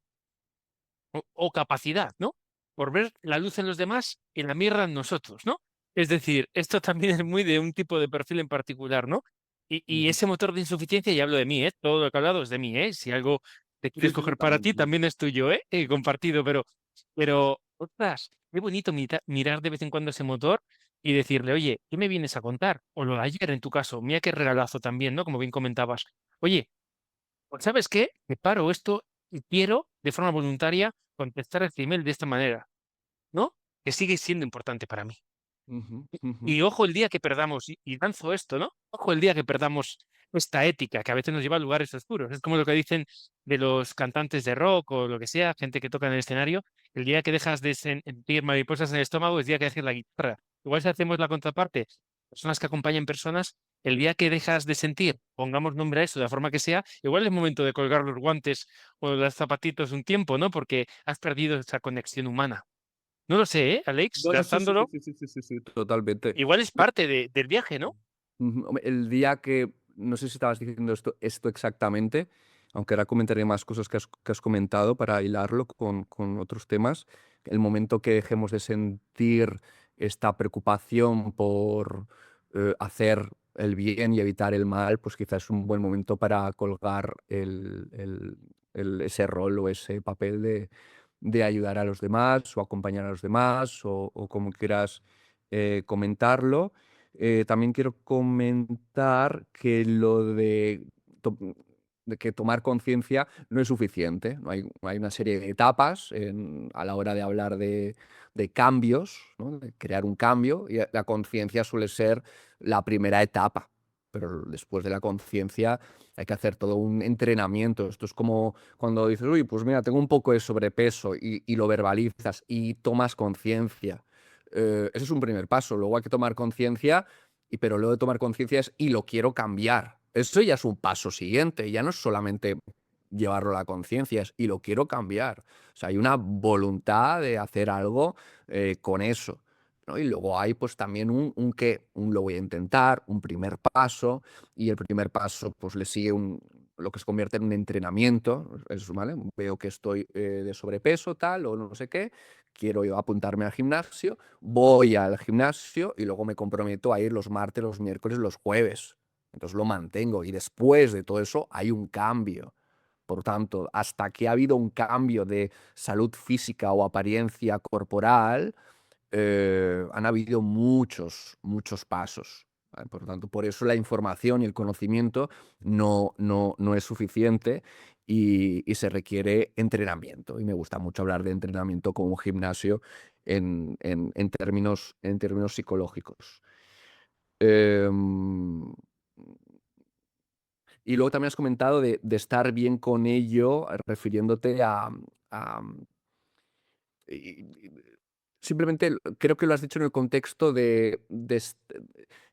o capacidad, ¿no? Por ver la luz en los demás y la mierda en nosotros, ¿no? Es decir, esto también es muy de un tipo de perfil en particular, ¿no? Y ujú. ese motor de insuficiencia, y hablo de mí, ¿eh? Todo lo que he hablado es de mí, ¿eh? Si algo te Sí, quieres sí, sí, coger para también. ti, también es tuyo, ¿eh? Compartido, pero, ostras, qué bonito mirar de vez en cuando ese motor y decirle, oye, ¿qué me vienes a contar? O lo de ayer en tu caso, mira qué regalazo también, ¿no? Como bien comentabas. Oye, pues ¿sabes qué? Que paro esto y quiero, de forma voluntaria, contestar este email de esta manera, ¿no? Que sigue siendo importante para mí. Ujú, ujú, Y ojo el día que perdamos, y lanzo esto, ¿no? Ojo el día que perdamos esta ética que a veces nos lleva a lugares oscuros. Es como lo que dicen de los cantantes de rock o lo que sea, gente que toca en el escenario. El día que dejas de sentir mariposas en el estómago es el día que dejes la guitarra. Igual si hacemos la contraparte, personas que acompañan personas, el día que dejas de sentir, pongamos nombre a eso de la forma que sea, igual es momento de colgar los guantes o los zapatitos un tiempo, ¿no? Porque has perdido esa conexión humana. No lo sé, ¿eh, Alex? No, no, sí, sí, sí, Pensándolo, sí, sí, sí, sí, sí, totalmente. igual es parte del viaje, ¿no? Ujú, hombre, el día que no sé si estabas diciendo esto exactamente, aunque ahora comentaré más cosas que has comentado para hilarlo con otros temas. El momento que dejemos de sentir esta preocupación por, hacer el bien y evitar el mal, pues quizás es un buen momento para colgar ese rol o ese papel de ayudar a los demás, o acompañar a los demás, o como quieras, comentarlo. También quiero comentar que lo to de que tomar conciencia no es suficiente, no hay una serie de etapas a la hora de hablar de cambios, ¿no? De crear un cambio, y la conciencia suele ser la primera etapa, pero después de la conciencia hay que hacer todo un entrenamiento. Esto es como cuando dices: "Uy, pues mira, tengo un poco de sobrepeso", y lo verbalizas y tomas conciencia. Ese es un primer paso. Luego hay que tomar conciencia, pero luego de tomar conciencia es: "Y lo quiero cambiar". Eso ya es un paso siguiente, ya no es solamente llevarlo a la conciencia, es: "Y lo quiero cambiar". O sea, hay una voluntad de hacer algo, con eso, ¿no? Y luego hay, pues, también un qué, un lo voy a intentar, un primer paso, y el primer paso, pues, le sigue lo que se convierte en un entrenamiento, ¿vale? Veo que estoy, de sobrepeso, tal, o no sé qué, quiero yo apuntarme al gimnasio, voy al gimnasio y luego me comprometo a ir los martes, los miércoles, los jueves. Entonces lo mantengo y después de todo eso hay un cambio. Por tanto, hasta que ha habido un cambio de salud física o apariencia corporal, han habido muchos, muchos pasos. ¿Vale? Por lo tanto, por eso la información y el conocimiento no es suficiente y se requiere entrenamiento. Y me gusta mucho hablar de entrenamiento como un gimnasio en términos psicológicos. Em, y luego también has comentado de estar bien con ello, refiriéndote a y simplemente creo que lo has dicho en el contexto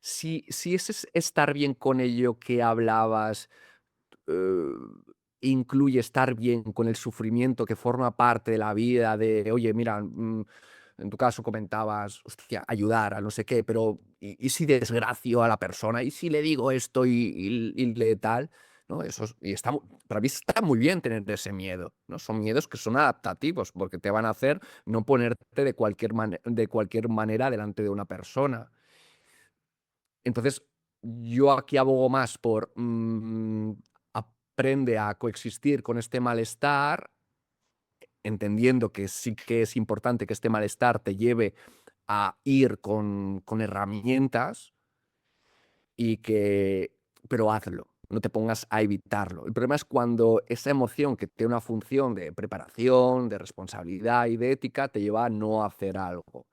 si ese estar bien con ello que hablabas, eh, incluye estar bien con el sufrimiento que forma parte de la vida, de, oye, mira, en tu caso comentabas, hostia, ayudar a no sé qué, pero ¿y si desgracio a la persona? ¿Y si le digo esto y le tal? ¿No? Para mí está muy bien tener ese miedo, ¿no? Son miedos que son adaptativos porque te van a hacer no ponerte de cualquier manera delante de una persona. Entonces, yo aquí abogo más por, aprende a coexistir con este malestar, entendiendo que sí que es importante que este malestar te lleve a ir con herramientas y que pero hazlo, no te pongas a evitarlo. El problema es cuando esa emoción que tiene una función de preparación, de responsabilidad y de ética, te lleva a no hacer algo.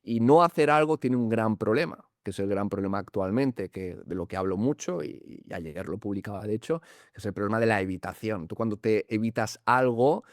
Y no hacer algo tiene un gran problema, que es el gran problema actualmente, de lo que hablo mucho, y ayer lo publicaba de hecho, que es el problema de la evitación. Tú cuando te evitas algo,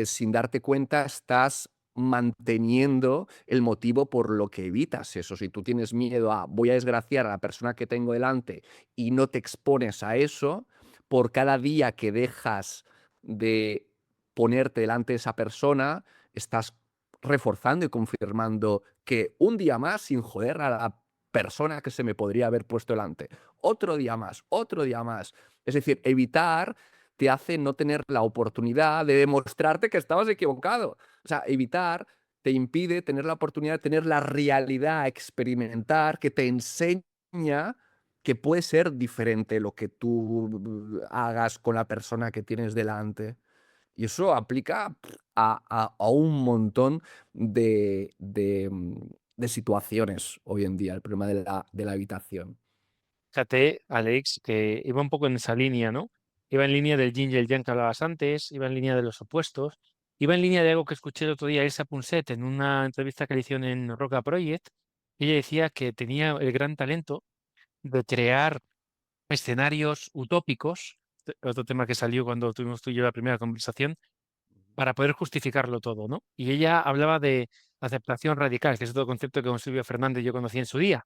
sin darte cuenta, estás manteniendo el motivo por lo que evitas eso. Si tú tienes miedo a voy a desgraciar a la persona que tengo delante y no te expones a eso, por cada día que dejas de ponerte delante de esa persona, estás reforzando y confirmando que un día más sin joder a la persona que se me podría haber puesto delante. Otro día más, otro día más. Es decir, evitar te hace no tener la oportunidad de demostrarte que estabas equivocado. O sea, evitar te impide tener la oportunidad de tener la realidad, experimentar, que te enseña que puede ser diferente lo que tú hagas con la persona que tienes delante. Y eso aplica a un montón de situaciones hoy en día, el problema de la habitación. Fíjate, Alex, que iba un poco en esa línea, ¿no? Iba en línea del yin y el yang que hablabas antes, iba en línea de los opuestos, iba en línea de algo que escuché el otro día a Elsa Punset en una entrevista que le hicieron en Roca Project. Ella decía que tenía el gran talento de crear escenarios utópicos, otro tema que salió cuando tuvimos tú y yo la primera conversación, para poder justificarlo todo, ¿no? Y ella hablaba de aceptación radical, que es otro concepto que con Silvio Fernández yo conocí en su día,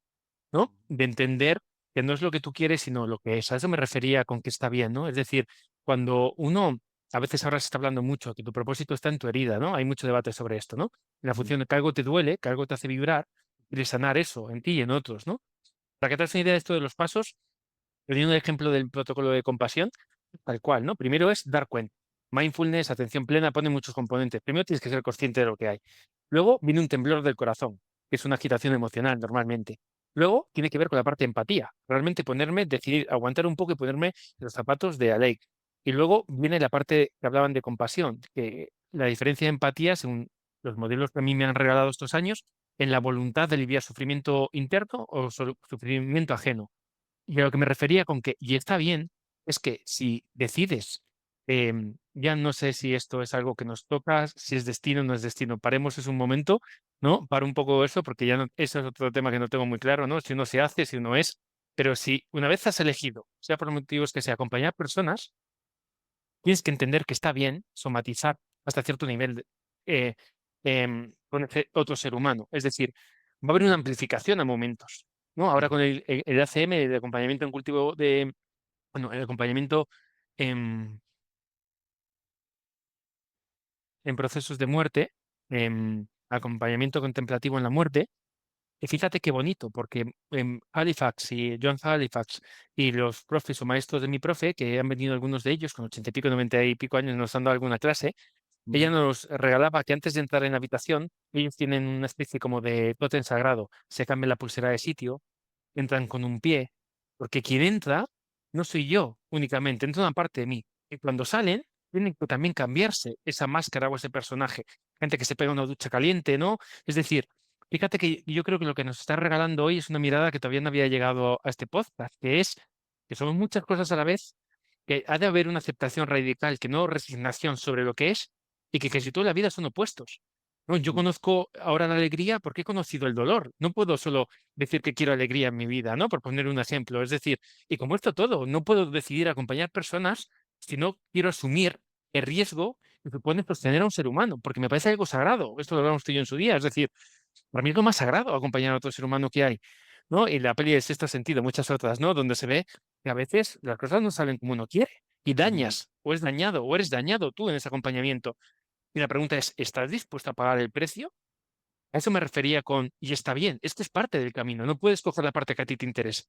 ¿no? De entender que no es lo que tú quieres, sino lo que es. A eso me refería con que está bien, ¿no? Es decir, cuando uno a veces ahora se está hablando mucho que tu propósito está en tu herida, ¿no? Hay mucho debate sobre esto, ¿no? En la Ujú, función de que algo te duele, que algo te hace vibrar, y sanar eso en ti y en otros, ¿no? Para que te hagas una idea de esto de los pasos, teniendo el ejemplo del protocolo de compasión, tal cual, ¿no? Primero es dar cuenta. Mindfulness, atención plena, pone muchos componentes. Primero tienes que ser consciente de lo que hay. Luego viene un temblor del corazón, que es una agitación emocional normalmente. Luego tiene que ver con la parte de empatía. Realmente ponerme, decidir, aguantar un poco y ponerme en los zapatos de Alec. Y luego viene la parte que hablaban de compasión, que la diferencia de empatía, según los modelos que a mí me han regalado estos años, en la voluntad de aliviar sufrimiento interno o sufrimiento ajeno. Y a lo que me refería con que, y está bien, es que si decides, ya no sé si esto es algo que nos toca, si es destino o no es destino, paremos es un momento, ¿no? Para un poco eso, porque ya no, eso es otro tema que no tengo muy claro, ¿no? Si uno se hace, si uno es, pero si una vez has elegido, sea por motivos que sea, acompañar personas, tienes que entender que está bien somatizar hasta cierto nivel eh, con ese otro ser humano. Es decir, va a haber una amplificación a momentos, ¿no? Ahora ujú, con el ACM, el acompañamiento en cultivo de, bueno, el acompañamiento en, en procesos de muerte, acompañamiento contemplativo en la muerte. Y fíjate qué bonito, porque Halifax y John Halifax y los profes o maestros de mi profe, que han venido algunos de ellos con 80 y pico, 90 y pico años, nos han dado alguna clase. Ella ujú, nos regalaba que antes de entrar en la habitación, ellos tienen una especie como de tótem sagrado. Se cambia la pulsera de sitio, entran con un pie, porque quien entra no soy yo únicamente, entra una parte de mí. Y cuando salen, tienen que también cambiarse esa máscara o ese personaje. Gente que se pega una ducha caliente, ¿no? Es decir, fíjate que yo creo que lo que nos está regalando hoy es una mirada que todavía no había llegado a este podcast, que es que somos muchas cosas a la vez, que ha de haber una aceptación radical, que no resignación sobre lo que es, y que casi toda la vida son opuestos. ¿No? Yo ujú, conozco ahora la alegría porque he conocido el dolor. No puedo solo decir que quiero alegría en mi vida, ¿no? Por poner un ejemplo. Es decir, y como esto todo, no puedo decidir acompañar personas si no quiero asumir el riesgo que supone sostener a un ser humano, porque me parece algo sagrado. Esto lo hablamos tú y yo en su día. Es decir, para mí es lo más sagrado acompañar a otro ser humano que hay, ¿no? Y la peli de Sexto Sentido, muchas otras, ¿no? Donde se ve que a veces las cosas no salen como uno quiere y ujú, dañas, o es dañado, o eres dañado tú en ese acompañamiento. Y la pregunta es, ¿estás dispuesto a pagar el precio? A eso me refería con, y está bien, esto es parte del camino, no puedes coger la parte que a ti te interesa.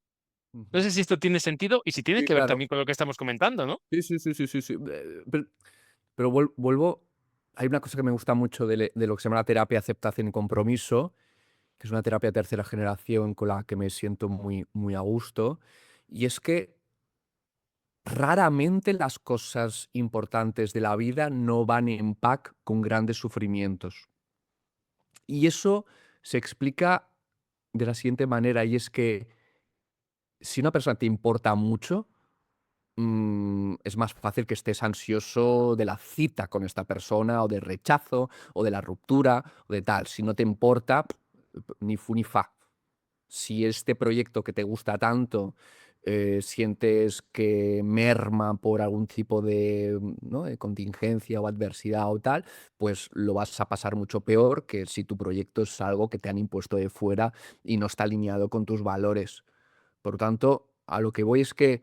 No ujú. sé si esto tiene sentido y si tiene Sí, que ver claro. también con lo que estamos comentando, ¿no? Sí, sí, sí, sí, sí, sí. Pero vuelvo, hay una cosa que me gusta mucho de lo que se llama la terapia aceptación y compromiso, que es una terapia de tercera generación con la que me siento muy, muy a gusto, y es que raramente las cosas importantes de la vida no van en pack con grandes sufrimientos. Y eso se explica de la siguiente manera, y es que si una persona te importa mucho, es más fácil que estés ansioso de la cita con esta persona, o del rechazo, o de la ruptura, o de tal. Si no te importa, ni fu ni fa. Si este proyecto que te gusta tanto, sientes que merma por algún tipo de, ¿no?, de contingencia o adversidad o tal, pues lo vas a pasar mucho peor que si tu proyecto es algo que te han impuesto de fuera y no está alineado con tus valores. Por lo tanto, a lo que voy es que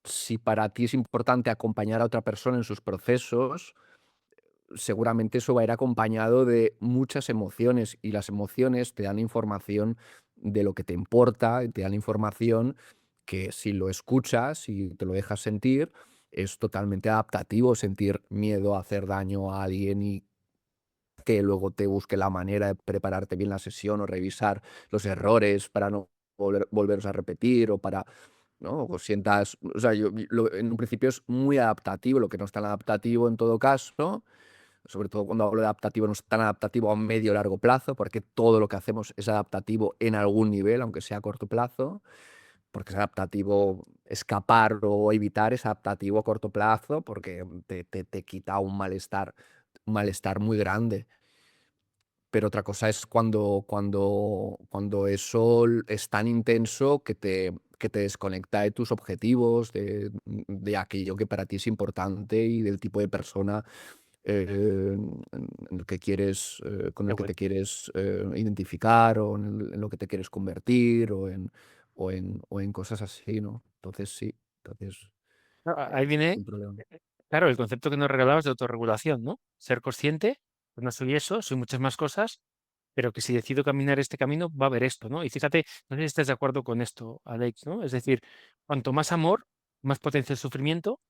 si para ti es importante acompañar a otra persona en sus procesos, seguramente eso va a ir acompañado de muchas emociones, y las emociones te dan información de lo que te importa, y te dan información que si lo escuchas y te lo dejas sentir, es totalmente adaptativo sentir miedo a hacer daño a alguien y que luego te busque la manera de prepararte bien la sesión o revisar los errores para no volverlos a repetir o para, ¿no? O sientas, o sea, en un principio es muy adaptativo, lo que no es tan adaptativo en todo caso, sobre todo cuando hablo de adaptativo, no es tan adaptativo a medio o largo plazo, porque todo lo que hacemos es adaptativo en algún nivel, aunque sea a corto plazo, porque es adaptativo escapar o evitar, es adaptativo a corto plazo, porque te quita un malestar muy grande. Pero otra cosa es cuando eso es tan intenso que te desconecta de tus objetivos, de aquello que para ti es importante y del tipo de persona, en el que quieres, con Qué el que bueno. te quieres, identificar, o en lo que te quieres convertir, o en cosas así, ¿no? Entonces sí, entonces, Ahí viene sin problema. claro, el concepto que nos regalabas de autorregulación, ¿no? Ser consciente, pues no soy eso, soy muchas más cosas, pero que si decido caminar este camino va a haber esto, ¿no? Y fíjate, no sé si estás de acuerdo con esto, Alex, ¿no? Es decir, cuanto más amor, más potencia el sufrimiento,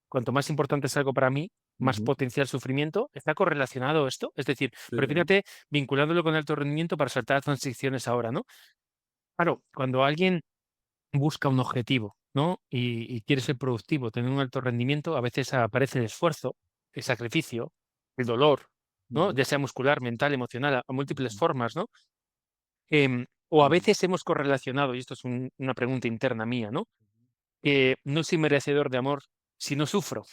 cuanto más importante es algo para mí, más Ujú. potencial sufrimiento. ¿Está correlacionado esto? Es decir, pero Sí. fíjate, vinculándolo con alto rendimiento para saltar a transiciones ahora, ¿no? Claro, cuando alguien busca un objetivo, ¿no? Y quiere ser productivo, tener un alto rendimiento, a veces aparece el esfuerzo, el sacrificio, el dolor, ¿no? Ujú, Ya sea muscular, mental, emocional, a múltiples ujú, formas, ¿no? O a ujú. veces hemos correlacionado, y esto es una pregunta interna mía, ¿no? Que no soy merecedor de amor si no sufro.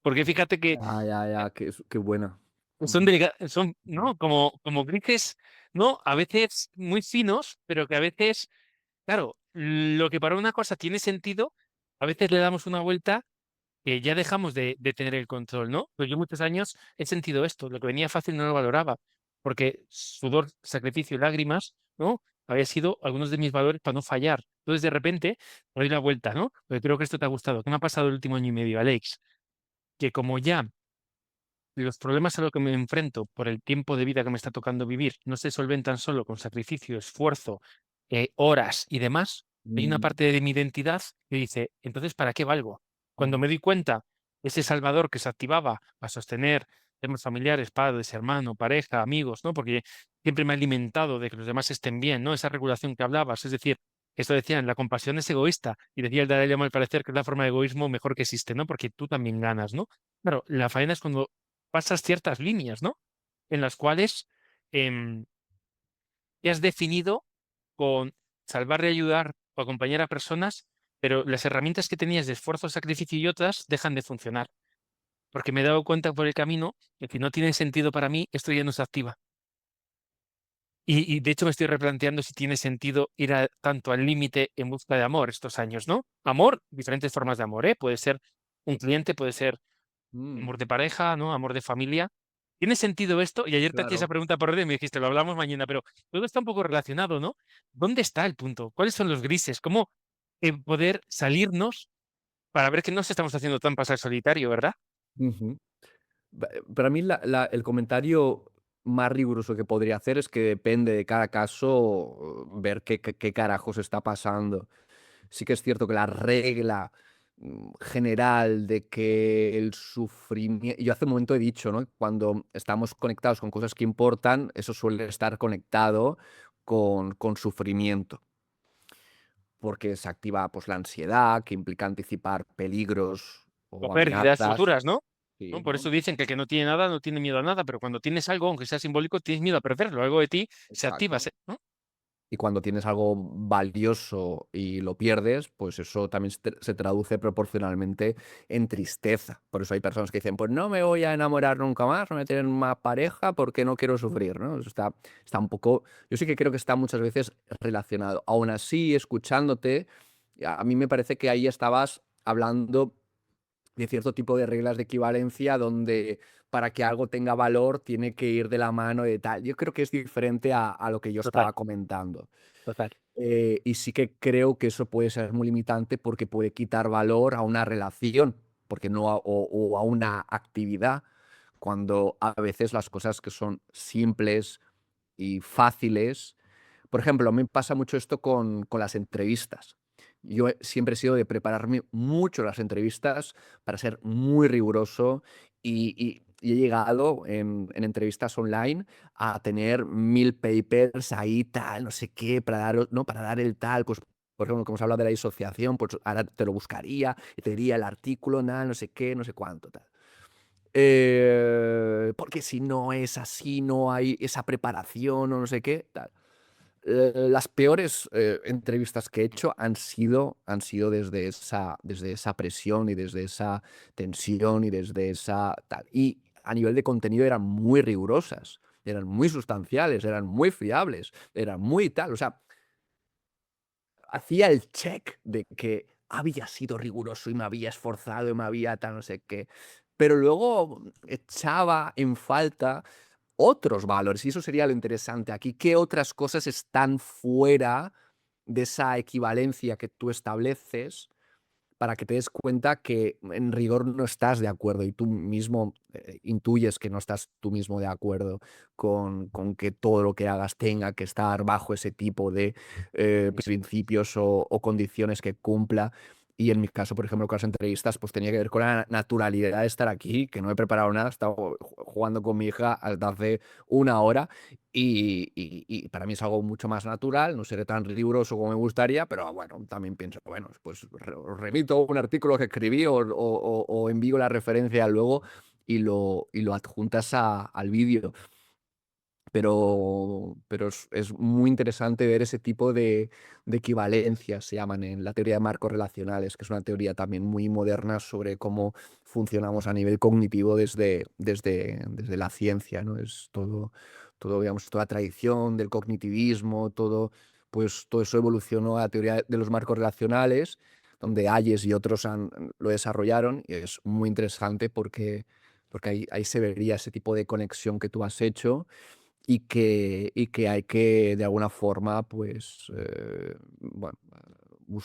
Porque fíjate que Ya, qué buena. son, Ujú, son, ujú, ¿no? Como grises, ¿no? A veces muy finos, pero que a veces, claro, lo que para una cosa tiene sentido, a veces le damos una vuelta que ya dejamos de tener el control, ¿no? Pues yo muchos años he sentido esto, lo que venía fácil no lo valoraba, porque sudor, sacrificio y lágrimas, ¿no? Había sido algunos de mis valores para no fallar. Entonces, de repente, doy la vuelta, ¿no? Porque creo que esto te ha gustado. ¿Qué me ha pasado el último año y medio, Alex? Que como ya los problemas a los que me enfrento por el tiempo de vida que me está tocando vivir no se solventan solo con sacrificio, esfuerzo, horas y demás, hay una ujú, parte de mi identidad que dice, entonces, ¿para qué valgo? Cuando ujú, me doy cuenta, ese salvador que se activaba para sostener temas familiares, padres, hermano, pareja, amigos, ¿no? Porque siempre me ha alimentado de que los demás estén bien, ¿no? Esa regulación que hablabas, es decir, esto decían, la compasión es egoísta, y decía el Dalai Lama al parecer que es la forma de egoísmo mejor que existe, ¿no? Porque tú también ganas, ¿no? Claro, la faena es cuando pasas ciertas líneas, ¿no? En las cuales em, te has definido con salvar y ayudar o acompañar a personas, pero las herramientas que tenías de esfuerzo, sacrificio y otras dejan de funcionar. Porque me he dado cuenta por el camino de que no tiene sentido para mí, esto ya no se activa. Y de hecho me estoy replanteando si tiene sentido ir tanto al límite en busca de amor estos años, ¿no? Amor, diferentes formas de amor, ¿eh? Puede ser un cliente, puede ser mm, amor de pareja, ¿no? Amor de familia. ¿Tiene sentido esto? Y ayer te hacía esa claro. pregunta por orden y me dijiste, lo hablamos mañana, pero todo está un poco relacionado, ¿no? ¿Dónde está el punto? ¿Cuáles son los grises? ¿Cómo poder salirnos para ver que no se estamos haciendo trampas al solitario, ¿verdad? Ujú. Para mí el comentario más riguroso que podría hacer es que depende de cada caso ver qué carajos está pasando. Sí que es cierto que la regla, general de que el sufrimiento, yo hace un momento he dicho, ¿no? Cuando estamos conectados con cosas que importan, eso suele estar conectado con sufrimiento, porque se activa, pues, la ansiedad, que implica anticipar peligros O o pérdidas amenazas. futuras, ¿no? Sí, ¿No? Por ¿no? eso dicen que el que no tiene nada no tiene miedo a nada, pero cuando tienes algo, aunque sea simbólico, tienes miedo a perderlo. Algo de ti se activa, Exacto. ¿no? Y cuando tienes algo valioso y lo pierdes, pues eso también se traduce proporcionalmente en tristeza. Por eso hay personas que dicen, pues no me voy a enamorar nunca más, no me voy a tener más pareja porque no quiero sufrir, ¿no? Eso está un poco, yo sí que creo que está muchas veces relacionado. Aún así, escuchándote, a mí me parece que ahí estabas hablando de cierto tipo de reglas de equivalencia donde para que algo tenga valor tiene que ir de la mano de tal. Yo creo que es diferente a lo que yo Total, estaba comentando. total. Y sí que creo que eso puede ser muy limitante porque puede quitar valor a una relación, porque no o a una actividad, cuando a veces las cosas que son simples y fáciles. Por ejemplo, a mí me pasa mucho esto con las entrevistas. Yo siempre he sido de prepararme mucho las entrevistas para ser muy riguroso y he llegado en entrevistas online a tener 1000 papers ahí, tal, no sé qué, para dar, ¿no? Para dar el tal, pues, por ejemplo, como hemos hablado de la disociación, pues ahora te lo buscaría y te diría el artículo, nada, no sé qué, no sé cuánto, tal. Porque si no es así, no hay esa preparación o no sé qué, tal. Las peores, entrevistas que he hecho han sido desde esa presión y desde esa tensión y desde esa tal. Y a nivel de contenido eran muy rigurosas, eran muy sustanciales, eran muy fiables, eran muy tal. O sea, hacía el check de que había sido riguroso y me había esforzado y me había tal, no sé qué. Pero luego echaba en falta otros valores, y eso sería lo interesante aquí. ¿Qué otras cosas están fuera de esa equivalencia que tú estableces para que te des cuenta que en rigor no estás de acuerdo y tú mismo intuyes que no estás tú mismo de acuerdo con que todo lo que hagas tenga que estar bajo ese tipo de principios o condiciones que cumpla. Y en mi caso, por ejemplo, con las entrevistas, pues tenía que ver con la naturalidad de estar aquí, que no he preparado nada, he estado jugando con mi hija hasta hace una hora y para mí es algo mucho más natural, no seré tan riguroso como me gustaría, pero bueno, también pienso, bueno, pues os remito un artículo que escribí o envío la referencia luego y lo adjuntas al vídeo. Pero es muy interesante ver ese tipo de equivalencias, se llaman en la teoría de marcos relacionales, que es una teoría también muy moderna sobre cómo funcionamos a nivel cognitivo desde la ciencia, ¿no? Es todo, digamos, toda tradición del cognitivismo, pues, todo eso evolucionó a la teoría de los marcos relacionales, donde Hayes y otros lo desarrollaron, y es muy interesante porque ahí se vería ese tipo de conexión que tú has hecho y que hay que, de alguna forma, pues,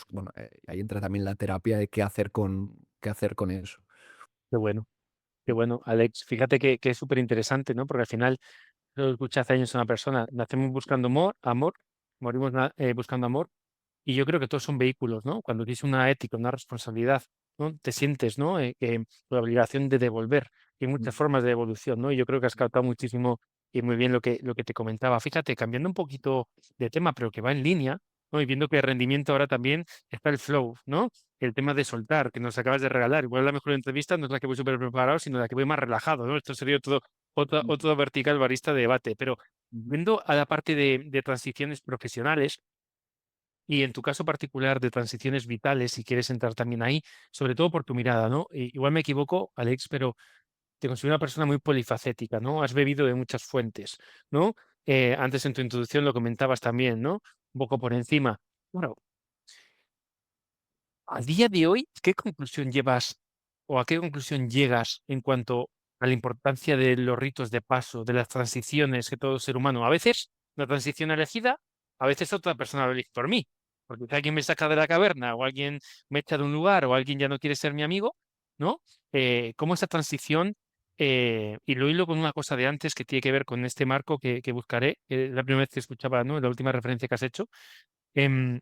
bueno, ahí entra también la terapia de qué hacer con eso. Qué bueno, Alex. Fíjate que es súper interesante, ¿no? Porque al final lo escuché hace años a una persona, nacemos buscando amor, morimos buscando amor. Y yo creo que todos son vehículos, ¿no? Cuando tienes una ética, una responsabilidad, ¿no? Te sientes, ¿no? Con la obligación de devolver. Hay muchas formas de devolución, ¿no? Y yo creo que has captado muchísimo y muy bien lo que te comentaba. Fíjate, cambiando un poquito de tema, pero que va en línea, ¿no? Y viendo que el rendimiento ahora también está el flow, ¿no? El tema de soltar, que nos acabas de regalar. Igual la mejor entrevista no es la que voy súper preparado, sino la que voy más relajado, ¿no? Esto sería todo, otro vertical barista de debate. Pero Ujú. viendo a la parte de transiciones profesionales, y en tu caso particular de transiciones vitales, si quieres entrar también ahí, sobre todo por tu mirada, ¿no? Igual me equivoco, Alex, pero te considero una persona muy polifacética, ¿no? Has bebido de muchas fuentes, ¿no? Antes en tu introducción lo comentabas también, ¿no? Un poco por encima. Bueno, a día de hoy, ¿qué conclusión llevas o a qué conclusión llegas en cuanto a la importancia de los ritos de paso, de las transiciones que todo ser humano, a veces una transición elegida, a veces otra persona lo elige por mí, porque si alguien me saca de la caverna o alguien me echa de un lugar o alguien ya no quiere ser mi amigo, ¿no? ¿Cómo esa transición, y lo hilo con una cosa de antes que tiene que ver con este marco que buscaré, la primera vez que escuchaba, ¿no? La última referencia que has hecho. em,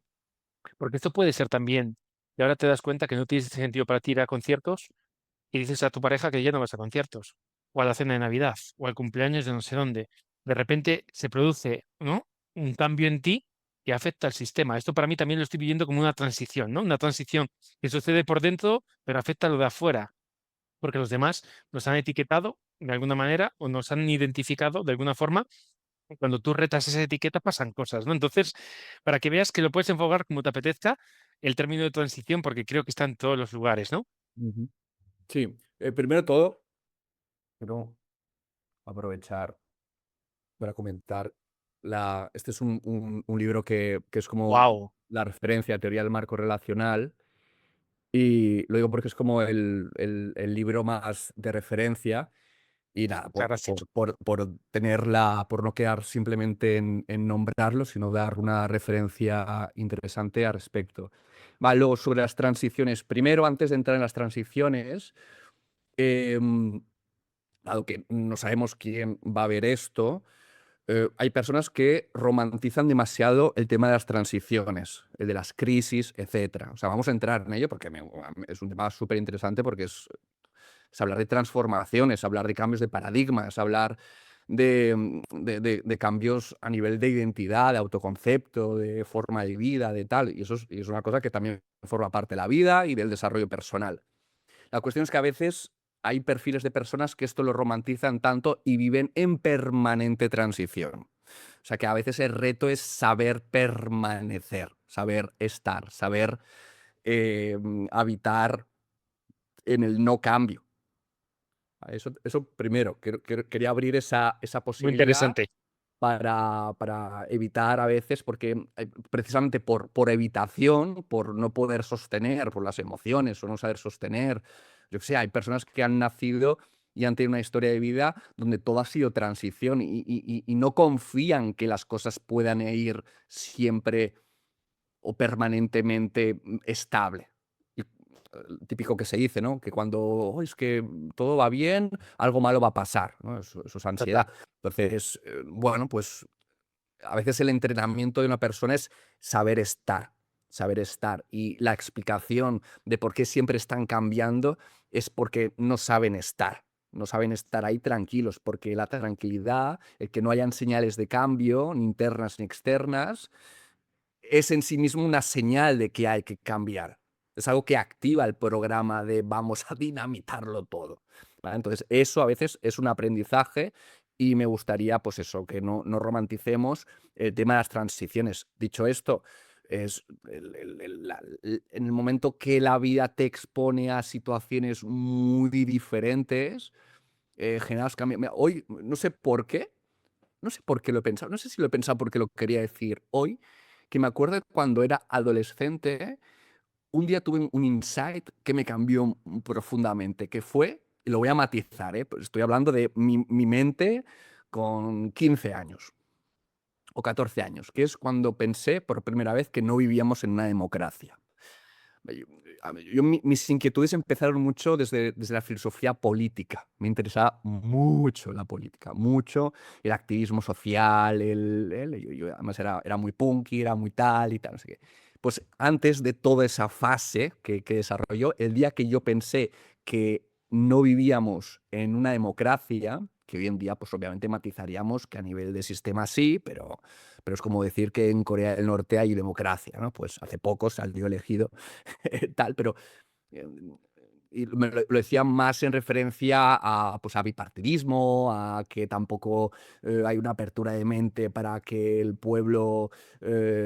Porque esto puede ser también, y ahora te das cuenta que no tiene sentido para ti ir a conciertos y dices a tu pareja que ya no vas a conciertos, o a la cena de Navidad, o al cumpleaños de no sé dónde. De repente se produce, ¿no? Un cambio en ti que afecta al sistema. Esto para mí también lo estoy viviendo como una transición, ¿no? Una transición que sucede por dentro, pero afecta a lo de afuera, porque los demás nos han etiquetado de alguna manera o nos han identificado de alguna forma. Cuando tú retas esa etiqueta pasan cosas, ¿no? Entonces, para que veas que lo puedes enfocar como te apetezca, el término de transición, porque creo que está en todos los lugares, ¿no? Ujú. Sí, primero de todo, quiero aprovechar para comentar. Este es un libro que es como Wow, la referencia a teoría del marco relacional. Y lo digo porque es como el libro más de referencia. Y nada, muchas por, gracias. por, por, por tenerla, por no quedar simplemente en nombrarlo, sino dar una referencia interesante al respecto. Vale, luego sobre las transiciones. Primero, antes de entrar en las transiciones, em, dado que no sabemos quién va a ver esto, hay personas que romantizan demasiado el tema de las transiciones, el de las crisis, etcétera. O sea, vamos a entrar en ello porque es un tema súper interesante porque es hablar de transformaciones, hablar de cambios de paradigmas, hablar de cambios a nivel de identidad, de autoconcepto, de forma de vida, de tal. Y es una cosa que también forma parte de la vida y del desarrollo personal. La cuestión es que a veces hay perfiles de personas que esto lo romantizan tanto y viven en permanente transición. O sea que a veces el reto es saber permanecer, saber estar, saber habitar en el no cambio. Eso primero, quería abrir esa Muy posibilidad interesante. para evitar a veces, porque precisamente por evitación, por no poder sostener, por las emociones o no saber sostener, yo que sé, hay personas que han nacido y han tenido una historia de vida donde todo ha sido transición y no confían que las cosas puedan ir siempre o permanentemente estable. típico que se dice, ¿no? Que cuando "Oh, es que todo va bien, algo malo va a pasar", ¿no? Eso es Total, ansiedad. Entonces, bueno, pues a veces el entrenamiento de una persona es saber estar, saber estar. Y la explicación de por qué siempre están cambiando es porque no saben estar. No saben estar ahí tranquilos, porque la tranquilidad, el que no hayan señales de cambio, ni internas ni externas, es en sí mismo una señal de que hay que cambiar. Es algo que activa el programa de vamos a dinamitarlo todo, ¿vale? Entonces, eso a veces es un aprendizaje y me gustaría, pues eso, que no romanticemos el tema de las transiciones. Dicho esto, es en el momento que la vida te expone a situaciones muy diferentes, generas cambios. Mira, hoy no sé por qué lo he pensado, no sé si lo he pensado porque lo quería decir hoy, que me acuerdo de cuando era adolescente, un día tuve un insight que me cambió, profundamente, que fue, y lo voy a matizar, pues estoy hablando de mi mente con 15 años o 14 años, que es cuando pensé por primera vez que no vivíamos en una democracia. Yo mis inquietudes empezaron mucho desde la filosofía política. Me interesaba mucho la política, mucho el activismo social, yo además era muy punky, era muy tal y tal, no sé qué. Pues antes de toda esa fase que desarrolló, el día que yo pensé que no vivíamos en una democracia, que hoy en día, pues obviamente matizaríamos que a nivel de sistema sí, pero es como decir que en Corea del Norte hay democracia, ¿no? Pues hace poco salió elegido tal, pero em, y lo decía más en referencia a, pues, a bipartidismo, a que tampoco hay una apertura de mente para que el pueblo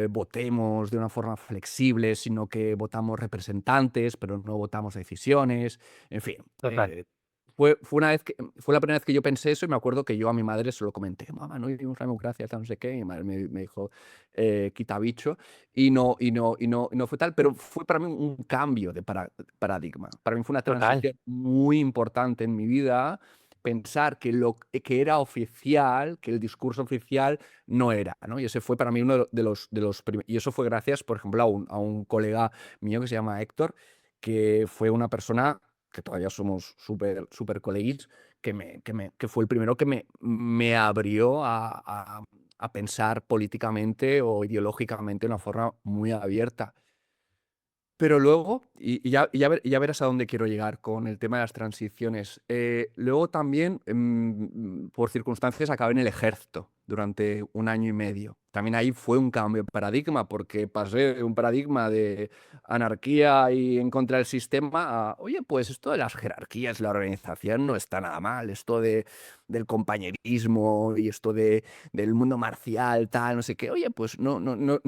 votemos de una forma flexible, sino que votamos representantes, pero no votamos decisiones, en fin. total. Fue la primera vez que yo pensé eso y me acuerdo que yo a mi madre se lo comenté: "Mamá, no vivimos la democracia, tal, no sé qué", y mi madre me dijo: quita bicho", y no fue tal, pero fue para mí un cambio de paradigma. Para mí fue una Total, transición muy importante en mi vida, pensar que lo que era oficial, que el discurso oficial no era, ¿no? Y ese fue para mí uno de los y eso fue gracias, por ejemplo, a un colega mío que se llama Héctor, que fue una persona que todavía somos súper coleguis, que fue el primero que me abrió a pensar políticamente o ideológicamente de una forma muy abierta. Pero luego, y ya verás a dónde quiero llegar con el tema de las transiciones. Luego también, por circunstancias, acabé en el ejército durante 1 año y medio. También ahí fue un cambio de paradigma, porque pasé de un paradigma de anarquía y en contra del sistema a, oye, pues esto de las jerarquías, la organización no está nada mal, esto del compañerismo y esto del mundo marcial, tal, no sé qué. Oye, pues no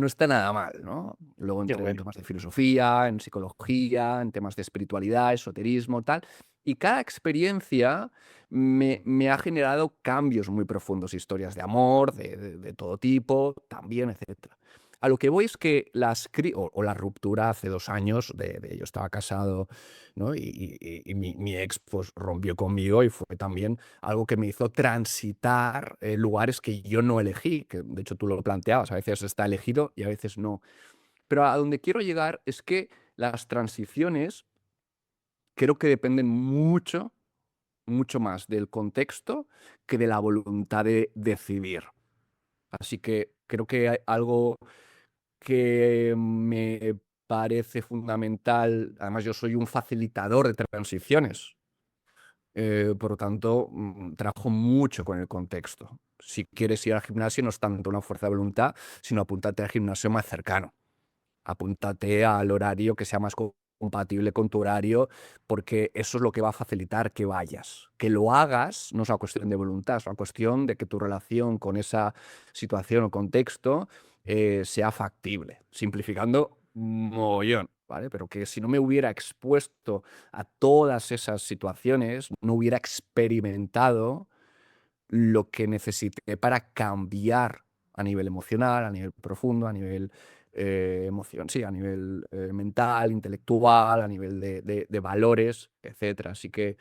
está nada mal, ¿no? Luego qué entré en bueno. temas de filosofía, en psicología, en temas de espiritualidad, esoterismo, tal. Y cada experiencia me ha generado cambios muy profundos, historias de amor, de todo tipo, también, etcétera. A lo que voy es que o la ruptura hace 2 años yo estaba casado, ¿no? Y mi ex pues rompió conmigo y fue también algo que me hizo transitar lugares que yo no elegí, que de hecho tú lo planteabas, a veces está elegido y a veces no. Pero a donde quiero llegar es que las transiciones creo que dependen mucho, mucho más del contexto que de la voluntad de decidir. Así que creo que hay algo que me parece fundamental, además yo soy un facilitador de transiciones, por lo tanto, trabajo mucho con el contexto. Si quieres ir al gimnasio, no es tanto una fuerza de voluntad, sino apúntate al gimnasio más cercano. Apúntate al horario que sea más compatible con tu horario, porque eso es lo que va a facilitar que vayas. Que lo hagas no es una cuestión de voluntad, es una cuestión de que tu relación con esa situación o contexto sea factible, simplificando mogollón, ¿vale? Pero que si no me hubiera expuesto a todas esas situaciones, no hubiera experimentado lo que necesité para cambiar a nivel emocional, a nivel profundo, a nivel sí, a nivel mental, intelectual, a nivel de valores, etcétera. Así que,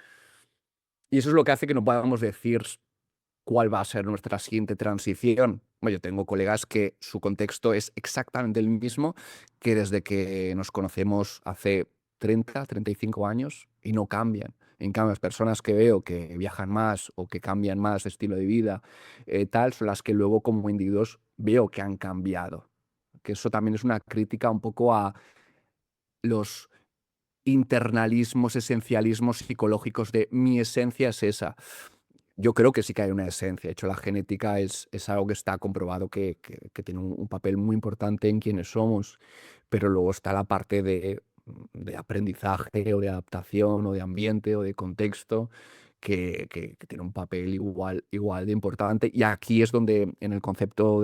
y eso es lo que hace que no podamos decir cuál va a ser nuestra siguiente transición. Bueno, yo tengo colegas que su contexto es exactamente el mismo que desde que nos conocemos hace 30, 35 años y no cambian. En cambio, las personas que veo que viajan más o que cambian más de estilo de vida, tal, son las que luego como individuos veo que han cambiado. Que eso también es una crítica un poco a los internalismos, esencialismos psicológicos de mi esencia es esa. Yo creo que sí que hay una esencia. De hecho, la genética es algo que está comprobado que tiene un papel muy importante en quienes somos, pero luego está la parte de aprendizaje o de adaptación o de ambiente o de contexto que tiene un papel igual de importante. Y aquí es donde en el concepto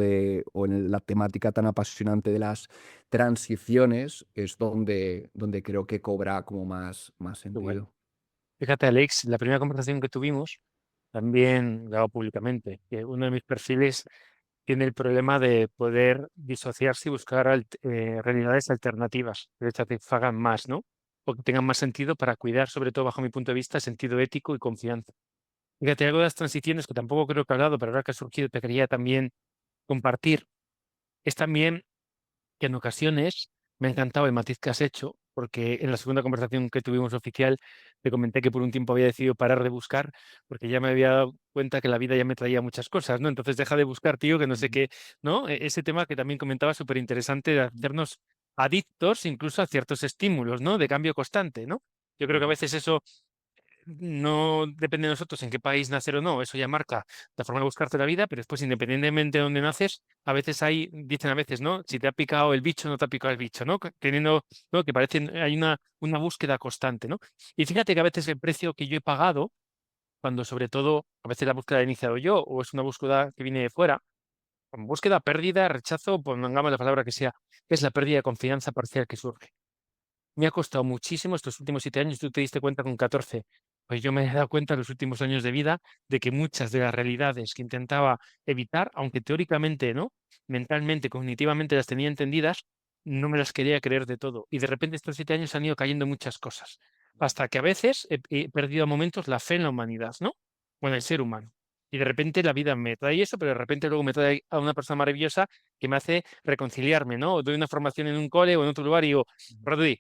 o en la temática tan apasionante de las transiciones es donde creo que cobra como más Qué bueno. sentido. Fíjate, Alex, la primera conversación que tuvimos, también lo hago públicamente, que uno de mis perfiles tiene el problema de poder disociarse y buscar realidades alternativas que le satisfagan más, ¿no? O que tengan más sentido para cuidar, sobre todo bajo mi punto de vista, sentido ético y confianza. Fíjate, algo de las transiciones que tampoco creo que he hablado, pero ahora que ha surgido te quería también compartir, es también que en ocasiones me ha encantado el matiz que has hecho, porque en la segunda conversación que tuvimos oficial te comenté que por un tiempo había decidido parar de buscar, porque ya me había dado cuenta que la vida ya me traía muchas cosas, ¿no? Entonces deja de buscar, tío, que no sé Ujú, qué, ¿no? Ese tema que también comentaba súper interesante de hacernos adictos incluso a ciertos estímulos, ¿no? De cambio constante, ¿no? Yo creo que a ujú, veces eso no depende de nosotros en qué país nacer o no, eso ya marca la forma de buscarte la vida, pero después, independientemente de dónde naces, a veces hay, dicen a veces, ¿no? Si te ha picado el bicho, no te ha picado el bicho, ¿no? Teniendo, ¿no? Que parece, hay una búsqueda constante, ¿no? Y fíjate que a veces el precio que yo he pagado, cuando sobre todo, a veces la búsqueda la he iniciado yo, o es una búsqueda que viene de fuera, con búsqueda, pérdida, rechazo, pongamos la palabra que sea, es la pérdida de confianza parcial que surge. Me ha costado muchísimo estos últimos 7 años, tú te diste cuenta con 14. Pues yo me he dado cuenta en los últimos años de vida de que muchas de las realidades que intentaba evitar, aunque teóricamente, ¿no? Mentalmente, cognitivamente las tenía entendidas, no me las quería creer de todo. Y de repente estos 7 años han ido cayendo muchas cosas. Hasta que a veces he perdido a momentos la fe en la humanidad, ¿no? O en el ser humano. Y de repente la vida me trae eso, pero de repente luego me trae a una persona maravillosa que me hace reconciliarme, ¿no? Doy una formación en un cole o en otro lugar y digo, Rodri,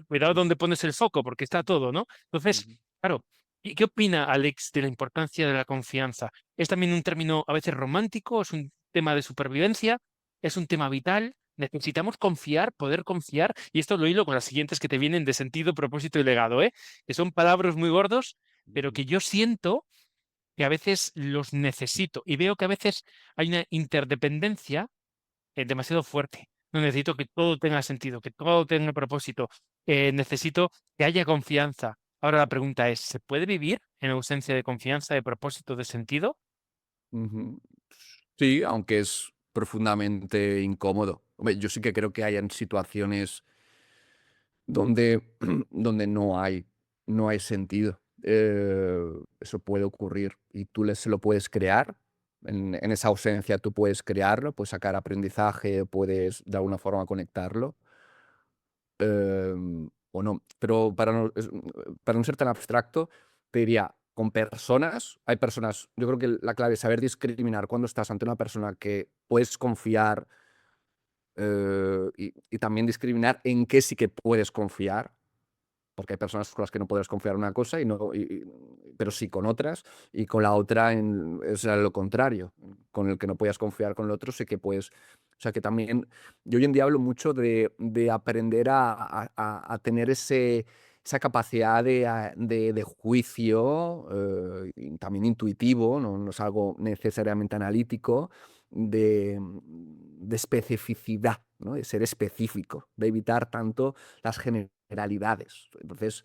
cuidado donde pones el foco, porque está todo, ¿no? Entonces, ujú, claro, ¿y qué opina Alex de la importancia de la confianza? ¿Es también un término a veces romántico? ¿Es un tema de supervivencia? ¿Es un tema vital? Necesitamos confiar, poder confiar, y esto lo hilo con las siguientes que te vienen de sentido, propósito y legado, ¿eh? Que son palabras muy gordos, pero ujú, que yo siento que a veces los necesito y veo que a veces hay una interdependencia demasiado fuerte. No necesito que todo tenga sentido, que todo tenga propósito. Necesito que haya confianza. Ahora la pregunta es, ¿se puede vivir en ausencia de confianza, de propósito, de sentido? ujú. Sí, aunque es profundamente incómodo. Hombre, yo sí que creo que hayan situaciones donde, donde no hay sentido. Eso puede ocurrir y tú se lo puedes crear. En esa ausencia tú puedes crearlo, puedes sacar aprendizaje, puedes de alguna forma conectarlo. O no. Pero para no ser tan abstracto, te diría, con personas, hay personas, yo creo que la clave es saber discriminar cuando estás ante una persona que puedes confiar, y también discriminar en qué sí que puedes confiar. Porque hay personas con las que no puedes confiar en una cosa y no pero sí con otras, y con la otra es lo contrario. Con el que no podías confiar con el otro sí que puedes, o sea, que también yo hoy en día hablo mucho de aprender a tener esa capacidad de juicio, y también intuitivo, no es algo necesariamente analítico, de especificidad, ¿no? De ser específico, de evitar tanto las generalidades. Entonces,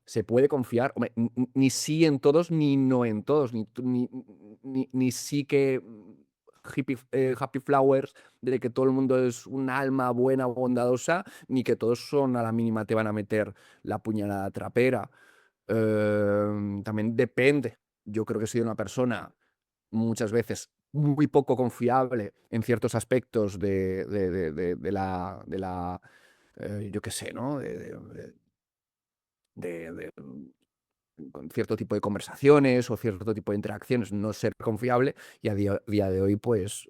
se puede confiar, hombre, ni sí en todos, ni no en todos, ni sí que happy flowers, de que todo el mundo es un alma buena, bondadosa, ni que todos son a la mínima te van a meter la puñalada trapera. También depende. Yo creo que soy una persona muchas veces muy poco confiable en ciertos aspectos yo qué sé, ¿no? Con cierto tipo de conversaciones o cierto tipo de interacciones, no ser confiable y a día de hoy, pues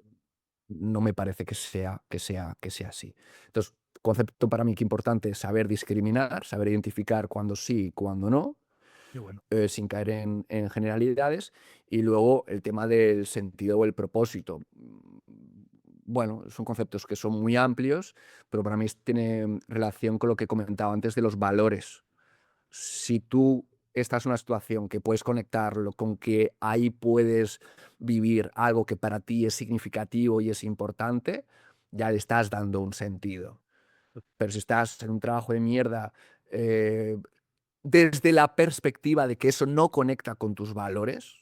no me parece que sea así. Entonces, concepto para mí que importante es saber discriminar, saber identificar cuándo sí y cuándo no, Qué bueno. sin caer en generalidades. Y luego el tema del sentido o el propósito. Bueno, son conceptos que son muy amplios, pero para mí tiene relación con lo que comentaba antes de los valores. Si tú estás en una situación que puedes conectarlo con que ahí puedes vivir algo que para ti es significativo y es importante, ya le estás dando un sentido. Pero si estás en un trabajo de mierda, eh, desde la perspectiva de que eso no conecta con tus valores,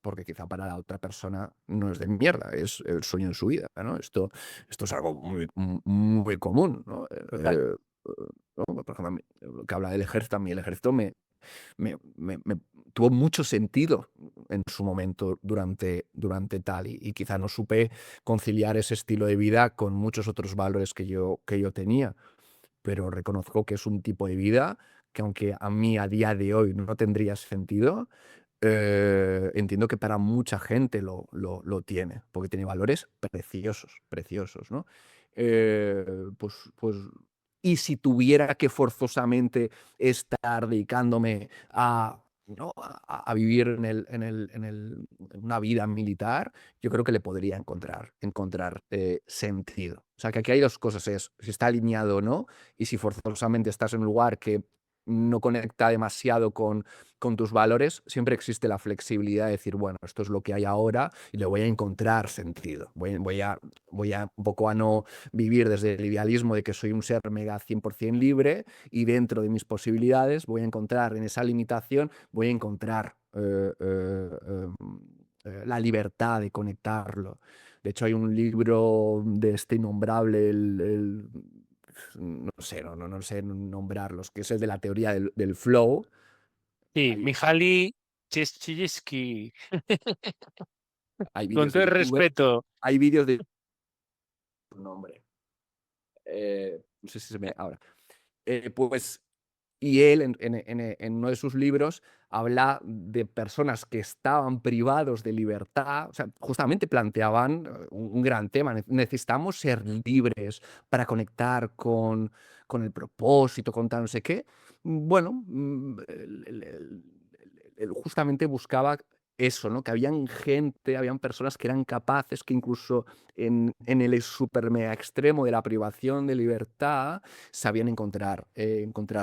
porque quizá para la otra persona no es de mierda, es el sueño en su vida, ¿no? Esto es algo muy común, ¿no? Total. ¿No? Por ejemplo, lo que habla del ejército, a mí el ejército me tuvo mucho sentido en su momento durante tal, y quizá no supe conciliar ese estilo de vida con muchos otros valores que yo tenía, pero reconozco que es un tipo de vida que, aunque a mí a día de hoy no tendría sentido, entiendo que para mucha gente lo tiene, porque tiene valores preciosos, preciosos, ¿no? Pues, y si tuviera que forzosamente estar dedicándome a, ¿no? A vivir en una vida militar, yo creo que le podría encontrar sentido. O sea, que aquí hay dos cosas, es si está alineado o no, y si forzosamente estás en un lugar que no conecta demasiado con tus valores, siempre existe la flexibilidad de decir, bueno, esto es lo que hay ahora y le voy a encontrar sentido. Voy a un poco a no vivir desde el idealismo de que soy un ser mega 100% libre, y dentro de mis posibilidades voy a encontrar en esa limitación, voy a encontrar la libertad de conectarlo. De hecho, hay un libro de este innombrable, no sé, no sé nombrarlos, que es el de la teoría del flow. Sí, Hay, Mihaly Csikszentmihalyi, hay con vídeos todo de el YouTube, respeto. hay vídeos de su nombre. No sé si se ve ahora. Pues, y él en uno de sus libros habla de personas que estaban privados de libertad, o sea, justamente planteaban un gran tema, necesitamos ser libres para conectar con el propósito, con tal no sé qué. Bueno, él justamente buscaba eso, ¿no? Que habían personas que eran capaces, que incluso en el super mega extremo de la privación de libertad, sabían encontrar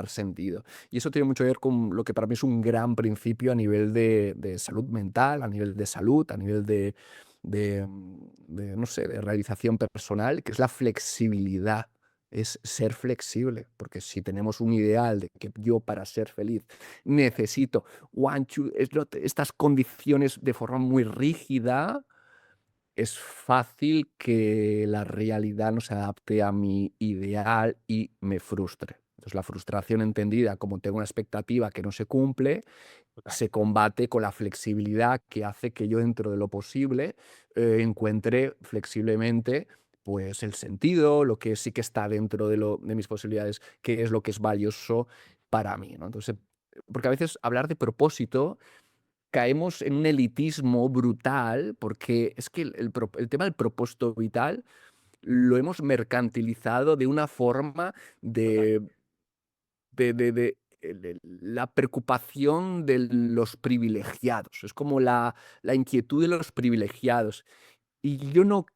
sentido. Y eso tiene mucho que ver con lo que para mí es un gran principio a nivel de salud mental, a nivel de salud, a nivel no sé, de realización personal, que es la flexibilidad. Es ser flexible, porque si tenemos un ideal de que yo, para ser feliz, necesito estas condiciones de forma muy rígida, es fácil que la realidad no se adapte a mi ideal y me frustre. Entonces, la frustración, entendida como tengo una expectativa que no se cumple, Total. se combate con la flexibilidad que hace que yo, dentro de lo posible, encuentre flexiblemente, pues, el sentido, lo que sí que está dentro de mis posibilidades, qué es lo que es valioso para mí, ¿no? Entonces, porque a veces hablar de propósito caemos en un elitismo brutal, porque es que el tema del propósito vital lo hemos mercantilizado de una forma Total. de la preocupación de los privilegiados. Es como la inquietud de los privilegiados. Y yo no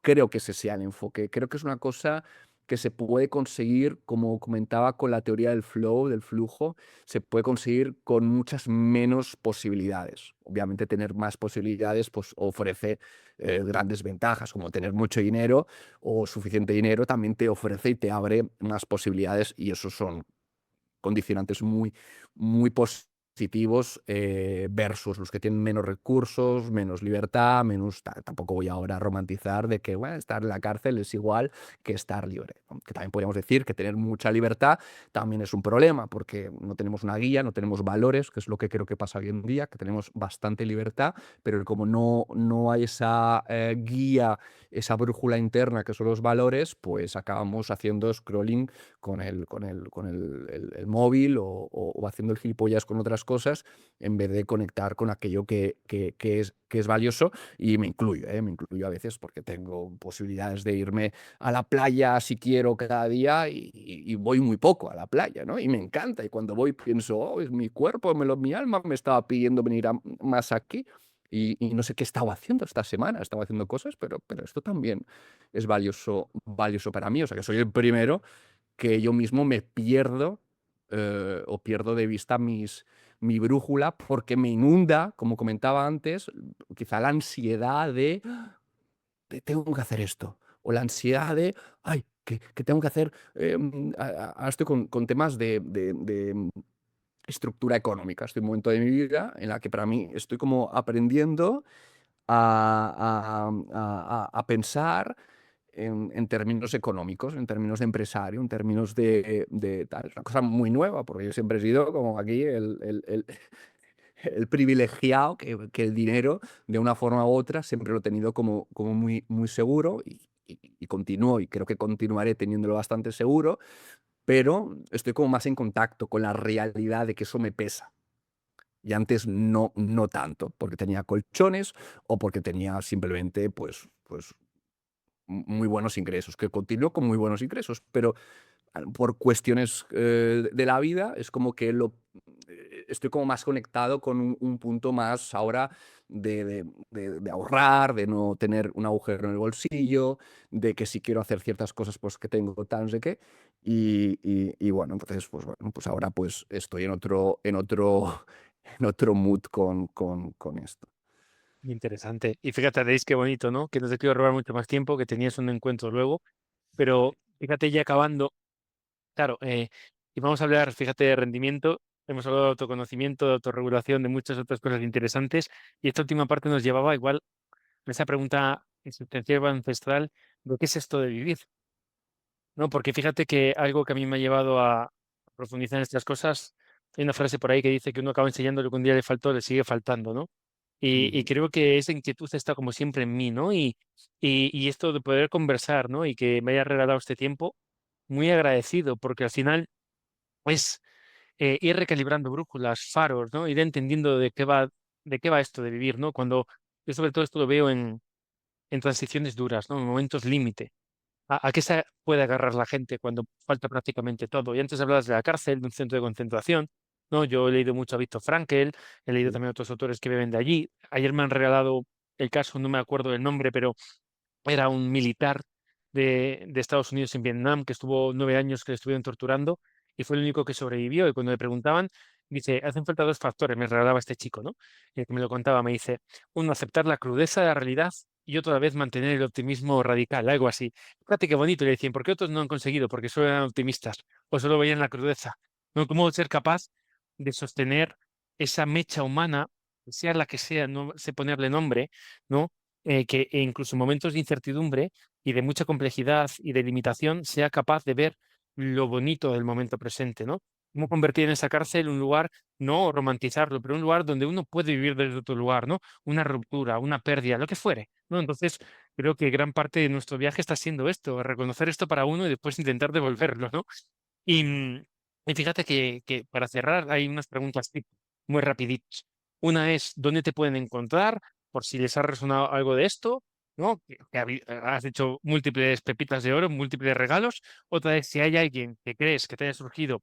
creo que ese sea el enfoque. Creo que es una cosa que se puede conseguir, como comentaba con la teoría del flow, del flujo, se puede conseguir con muchas menos posibilidades. Obviamente, tener más posibilidades, pues, ofrece grandes ventajas, como tener mucho dinero o suficiente dinero también te ofrece y te abre más posibilidades, y esos son condicionantes muy positivos, versus los que tienen menos recursos, menos libertad, menos tampoco voy ahora a romantizar de que, bueno, estar en la cárcel es igual que estar libre, ¿no? Que también podríamos decir que tener mucha libertad también es un problema, porque no tenemos una guía, no tenemos valores, que es lo que creo que pasa hoy en día, que tenemos bastante libertad, pero como no hay esa guía, esa brújula interna que son los valores, pues acabamos haciendo scrolling con el móvil, o haciendo el gilipollas con otras ciertas cosas en vez de conectar con aquello que es valioso. Y me incluyo, ¿eh? Me incluyo a veces porque tengo posibilidades de irme a la playa si quiero cada día y voy muy poco a la playa, ¿no? Y me encanta. Y cuando voy pienso, oh, es mi cuerpo, mi alma me estaba pidiendo venir más aquí. Y no sé qué estaba haciendo esta semana, estaba haciendo cosas, pero esto también es valioso para mí. O sea, que soy el primero que yo mismo me pierdo, o pierdo de vista mi brújula porque me inunda, como comentaba antes, quizá la ansiedad de tengo que hacer esto, o la ansiedad de, ay, que tengo que hacer, ahora estoy con temas de estructura económica. Estoy en un momento de mi vida en la que para mí estoy como aprendiendo a pensar en términos económicos, en términos de empresario, en términos de tal. Es una cosa muy nueva, porque yo siempre he sido como aquí el privilegiado que el dinero, de una forma u otra, siempre lo he tenido como muy seguro y continúo, y creo que continuaré teniéndolo bastante seguro, pero estoy como más en contacto con la realidad de que eso me pesa. Y antes no tanto, porque tenía colchones o porque tenía simplemente, pues muy buenos ingresos, que continúo con muy buenos ingresos, pero por cuestiones de la vida es como que estoy como más conectado con un punto más ahora de ahorrar, de no tener un agujero en el bolsillo, de que si quiero hacer ciertas cosas, pues que tengo tal, no sé qué. Y bueno, entonces, pues bueno, pues ahora pues estoy en otro mood con esto. Interesante. Y fíjate, veis qué bonito, ¿no? Que no te quiero robar mucho más tiempo, que tenías un encuentro luego, pero fíjate ya acabando, claro, y vamos a hablar, fíjate, de rendimiento, hemos hablado de autoconocimiento, de autorregulación, de muchas otras cosas interesantes, y esta última parte nos llevaba igual a esa pregunta existencial o ancestral de qué es esto de vivir, ¿no? Porque fíjate que algo que a mí me ha llevado a profundizar en estas cosas, hay una frase por ahí que dice que uno acaba enseñando lo que un día le faltó, le sigue faltando, ¿no? Y Ujú, creo que esa inquietud está como siempre en mí, ¿no? Y esto de poder conversar, ¿no? Y que me haya regalado este tiempo, muy agradecido, porque al final es ir recalibrando brújulas, faros, ¿no? Ir entendiendo de qué va esto de vivir, ¿no? Cuando yo sobre todo esto lo veo en transiciones duras, ¿no? En momentos límite. A qué se puede agarrar la gente cuando falta prácticamente todo? Y antes hablabas de la cárcel, de un centro de concentración, ¿no? Yo he leído mucho a Víctor Frankel, he leído sí, también a otros autores que viven de allí. Ayer me han regalado el caso, no me acuerdo del nombre, pero era un militar de Estados Unidos en Vietnam que estuvo 9 años que le estuvieron torturando y fue el único que sobrevivió. Y cuando le preguntaban, dice, hacen falta dos factores, me regalaba este chico, ¿no? El que me lo contaba, me dice, uno, aceptar la crudeza de la realidad y otra vez mantener el optimismo radical, algo así. Fíjate qué bonito, y le decían, ¿por qué otros no han conseguido? Porque solo eran optimistas o solo veían la crudeza. ¿No? ¿Cómo ser capaz de sostener esa mecha humana, sea la que sea, no sé ponerle nombre, ¿no? Que incluso en momentos de incertidumbre y de mucha complejidad y de limitación sea capaz de ver lo bonito del momento presente, ¿no? Cómo convertir en esa cárcel un lugar, no romantizarlo, pero un lugar donde uno puede vivir desde otro lugar, ¿no? Una ruptura, una pérdida, lo que fuere, ¿no? Entonces, creo que gran parte de nuestro viaje está siendo esto, reconocer esto para uno y después intentar devolverlo, ¿no? Y, y fíjate que para cerrar hay unas preguntas tipo, muy rapiditas. Una es, ¿dónde te pueden encontrar? Por si les ha resonado algo de esto, ¿no? Has hecho múltiples pepitas de oro, múltiples regalos. Otra es, si hay alguien que crees que te haya surgido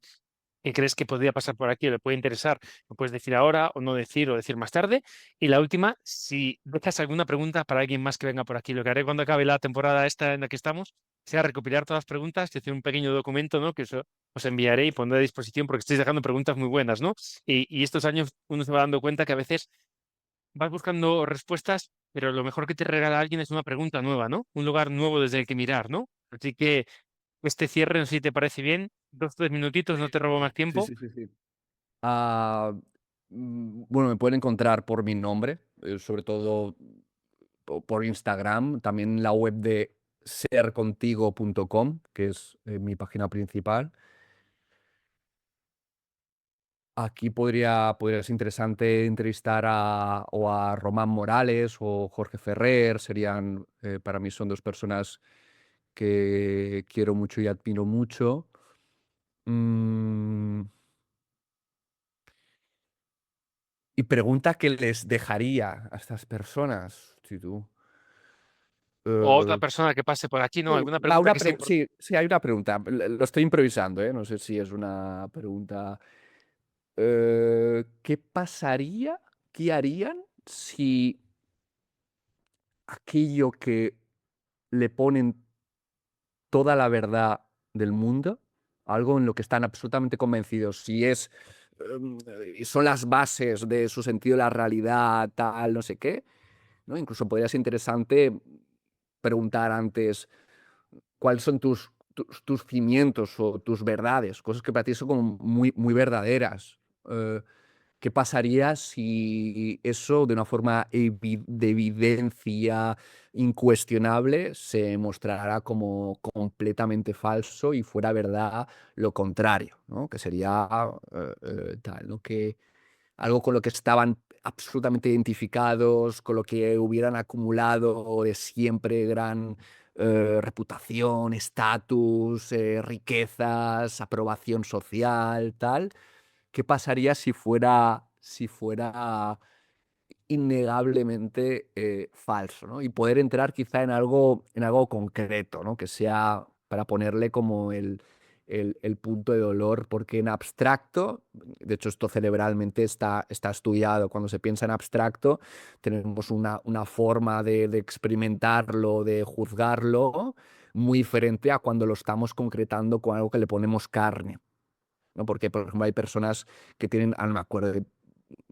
que crees que podría pasar por aquí o le puede interesar, lo puedes decir ahora o no decir o decir más tarde. Y la última, si dejas alguna pregunta para alguien más que venga por aquí, lo que haré cuando acabe la temporada esta en la que estamos, sea recopilar todas las preguntas y hacer un pequeño documento, ¿no? Que eso os enviaré y pondré a disposición porque estáis dejando preguntas muy buenas, ¿no? Y estos años uno se va dando cuenta que a veces vas buscando respuestas, pero lo mejor que te regala alguien es una pregunta nueva, ¿no? Un lugar nuevo desde el que mirar, ¿no? Así que este cierre, no sé si te parece bien, 2, 3 minutitos, no te robo más sí, tiempo. sí, sí, sí. Ah, bueno, me pueden encontrar por mi nombre, sobre todo por Instagram, también la web de sercontigo.com, que es mi página principal. Aquí podría ser interesante entrevistar o a Román Morales o Jorge Ferrer, serían, para mí son dos personas que quiero mucho y admiro mucho. Mm, Y pregunta que les dejaría a estas personas. Sí, tú. O otra Eh, persona que pase por aquí, ¿no? sí, Alguna pregunta que sea sí, sí, hay una pregunta. Lo estoy improvisando, ¿eh? No sé si es una pregunta. ¿Qué pasaría? ¿Qué harían si aquello que le ponen toda la verdad del mundo, algo en lo que están absolutamente convencidos, si es, son las bases de su sentido de la realidad, tal, no sé qué, ¿no? Incluso podría ser interesante preguntar antes cuáles son tus cimientos o tus verdades, cosas que para ti son como muy, muy verdaderas. Eh, ¿Qué pasaría si eso, de una forma de evidencia incuestionable, se mostrara como completamente falso y fuera verdad lo contrario, ¿no? Que sería tal, ¿no? Que algo con lo que estaban absolutamente identificados, con lo que hubieran acumulado de siempre gran reputación, estatus, riquezas, aprobación social, tal. ¿Qué pasaría si fuera innegablemente falso, ¿no? Y poder entrar quizá en algo concreto, ¿no? Que sea para ponerle como el punto de dolor, porque en abstracto, de hecho esto cerebralmente está estudiado, cuando se piensa en abstracto tenemos una forma de experimentarlo, de juzgarlo, muy diferente a cuando lo estamos concretando con algo que le ponemos carne, ¿no? Porque, por ejemplo, hay personas que tienen, no me acuerdo de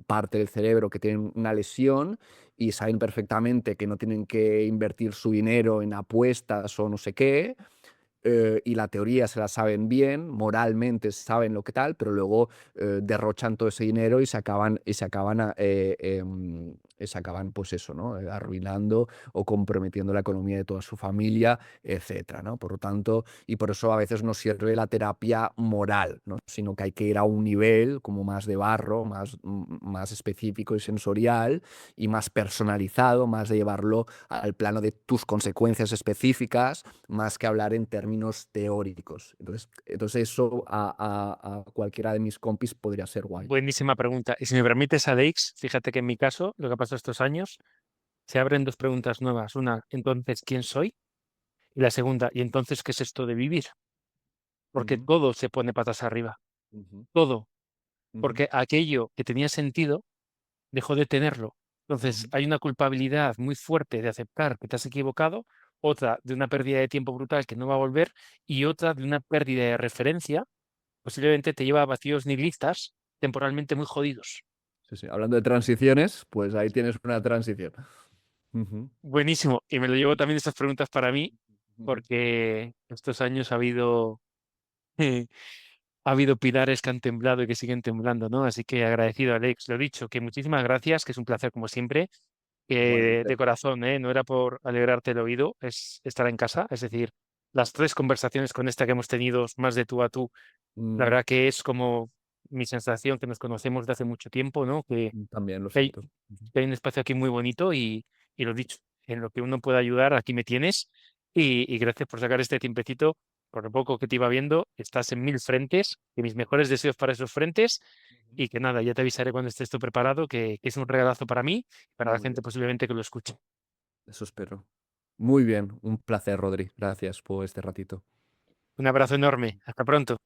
parte del cerebro, que tienen una lesión y saben perfectamente que no tienen que invertir su dinero en apuestas o no sé qué, y la teoría se la saben bien, moralmente saben lo que tal, pero luego derrochan todo ese dinero y se acaban pues eso, ¿no? Arruinando o comprometiendo la economía de toda su familia, etcétera, ¿no? Por lo tanto, y por eso a veces no sirve la terapia moral, ¿no? Sino que hay que ir a un nivel como más de barro, más específico y sensorial y más personalizado, más de llevarlo al plano de tus consecuencias específicas, más que hablar en términos teóricos. Entonces eso a cualquiera de mis compis podría ser guay. buenísima pregunta. Y si me permites, Alex, fíjate que en mi caso, lo que ha pasado estos años, se abren dos preguntas nuevas. Una, entonces, ¿quién soy? Y la segunda, ¿y entonces qué es esto de vivir? Porque Ujú, todo se pone patas arriba. ujú, Todo. ujú, Porque aquello que tenía sentido dejó de tenerlo. Entonces, ujú, hay una culpabilidad muy fuerte de aceptar que te has equivocado, otra de una pérdida de tiempo brutal que no va a volver y otra de una pérdida de referencia, posiblemente te lleva a vacíos nihilistas temporalmente muy jodidos. sí, sí. Hablando de transiciones, pues ahí tienes una transición. Ujú, Buenísimo. Y me lo llevo también estas preguntas para mí, ujú. porque estos años ha habido, ha habido pilares que han temblado y que siguen temblando, ¿no? Así que agradecido, Alex. Lo dicho, que muchísimas gracias, que es un placer como siempre, que Igualmente. de corazón, ¿eh? No era por alegrarte el oído, es estar en casa. Es decir, las tres conversaciones con esta que hemos tenido, más de tú a tú, la Mm, verdad que es como mi sensación que nos conocemos de hace mucho tiempo, ¿no? también lo Que hay, siento. Ujú. que hay un espacio aquí muy bonito y lo dicho, en lo que uno pueda ayudar, aquí me tienes. Y gracias por sacar este tiempecito. Por lo poco que te iba viendo, estás en mil frentes, y mis mejores deseos para esos frentes. Y que nada, ya te avisaré cuando estés tú preparado, que es un regalazo para mí y para la Muy gente bien, posiblemente que lo escuche. eso espero. Muy bien, un placer, Rodri. Gracias por este ratito. Un abrazo enorme. Hasta pronto.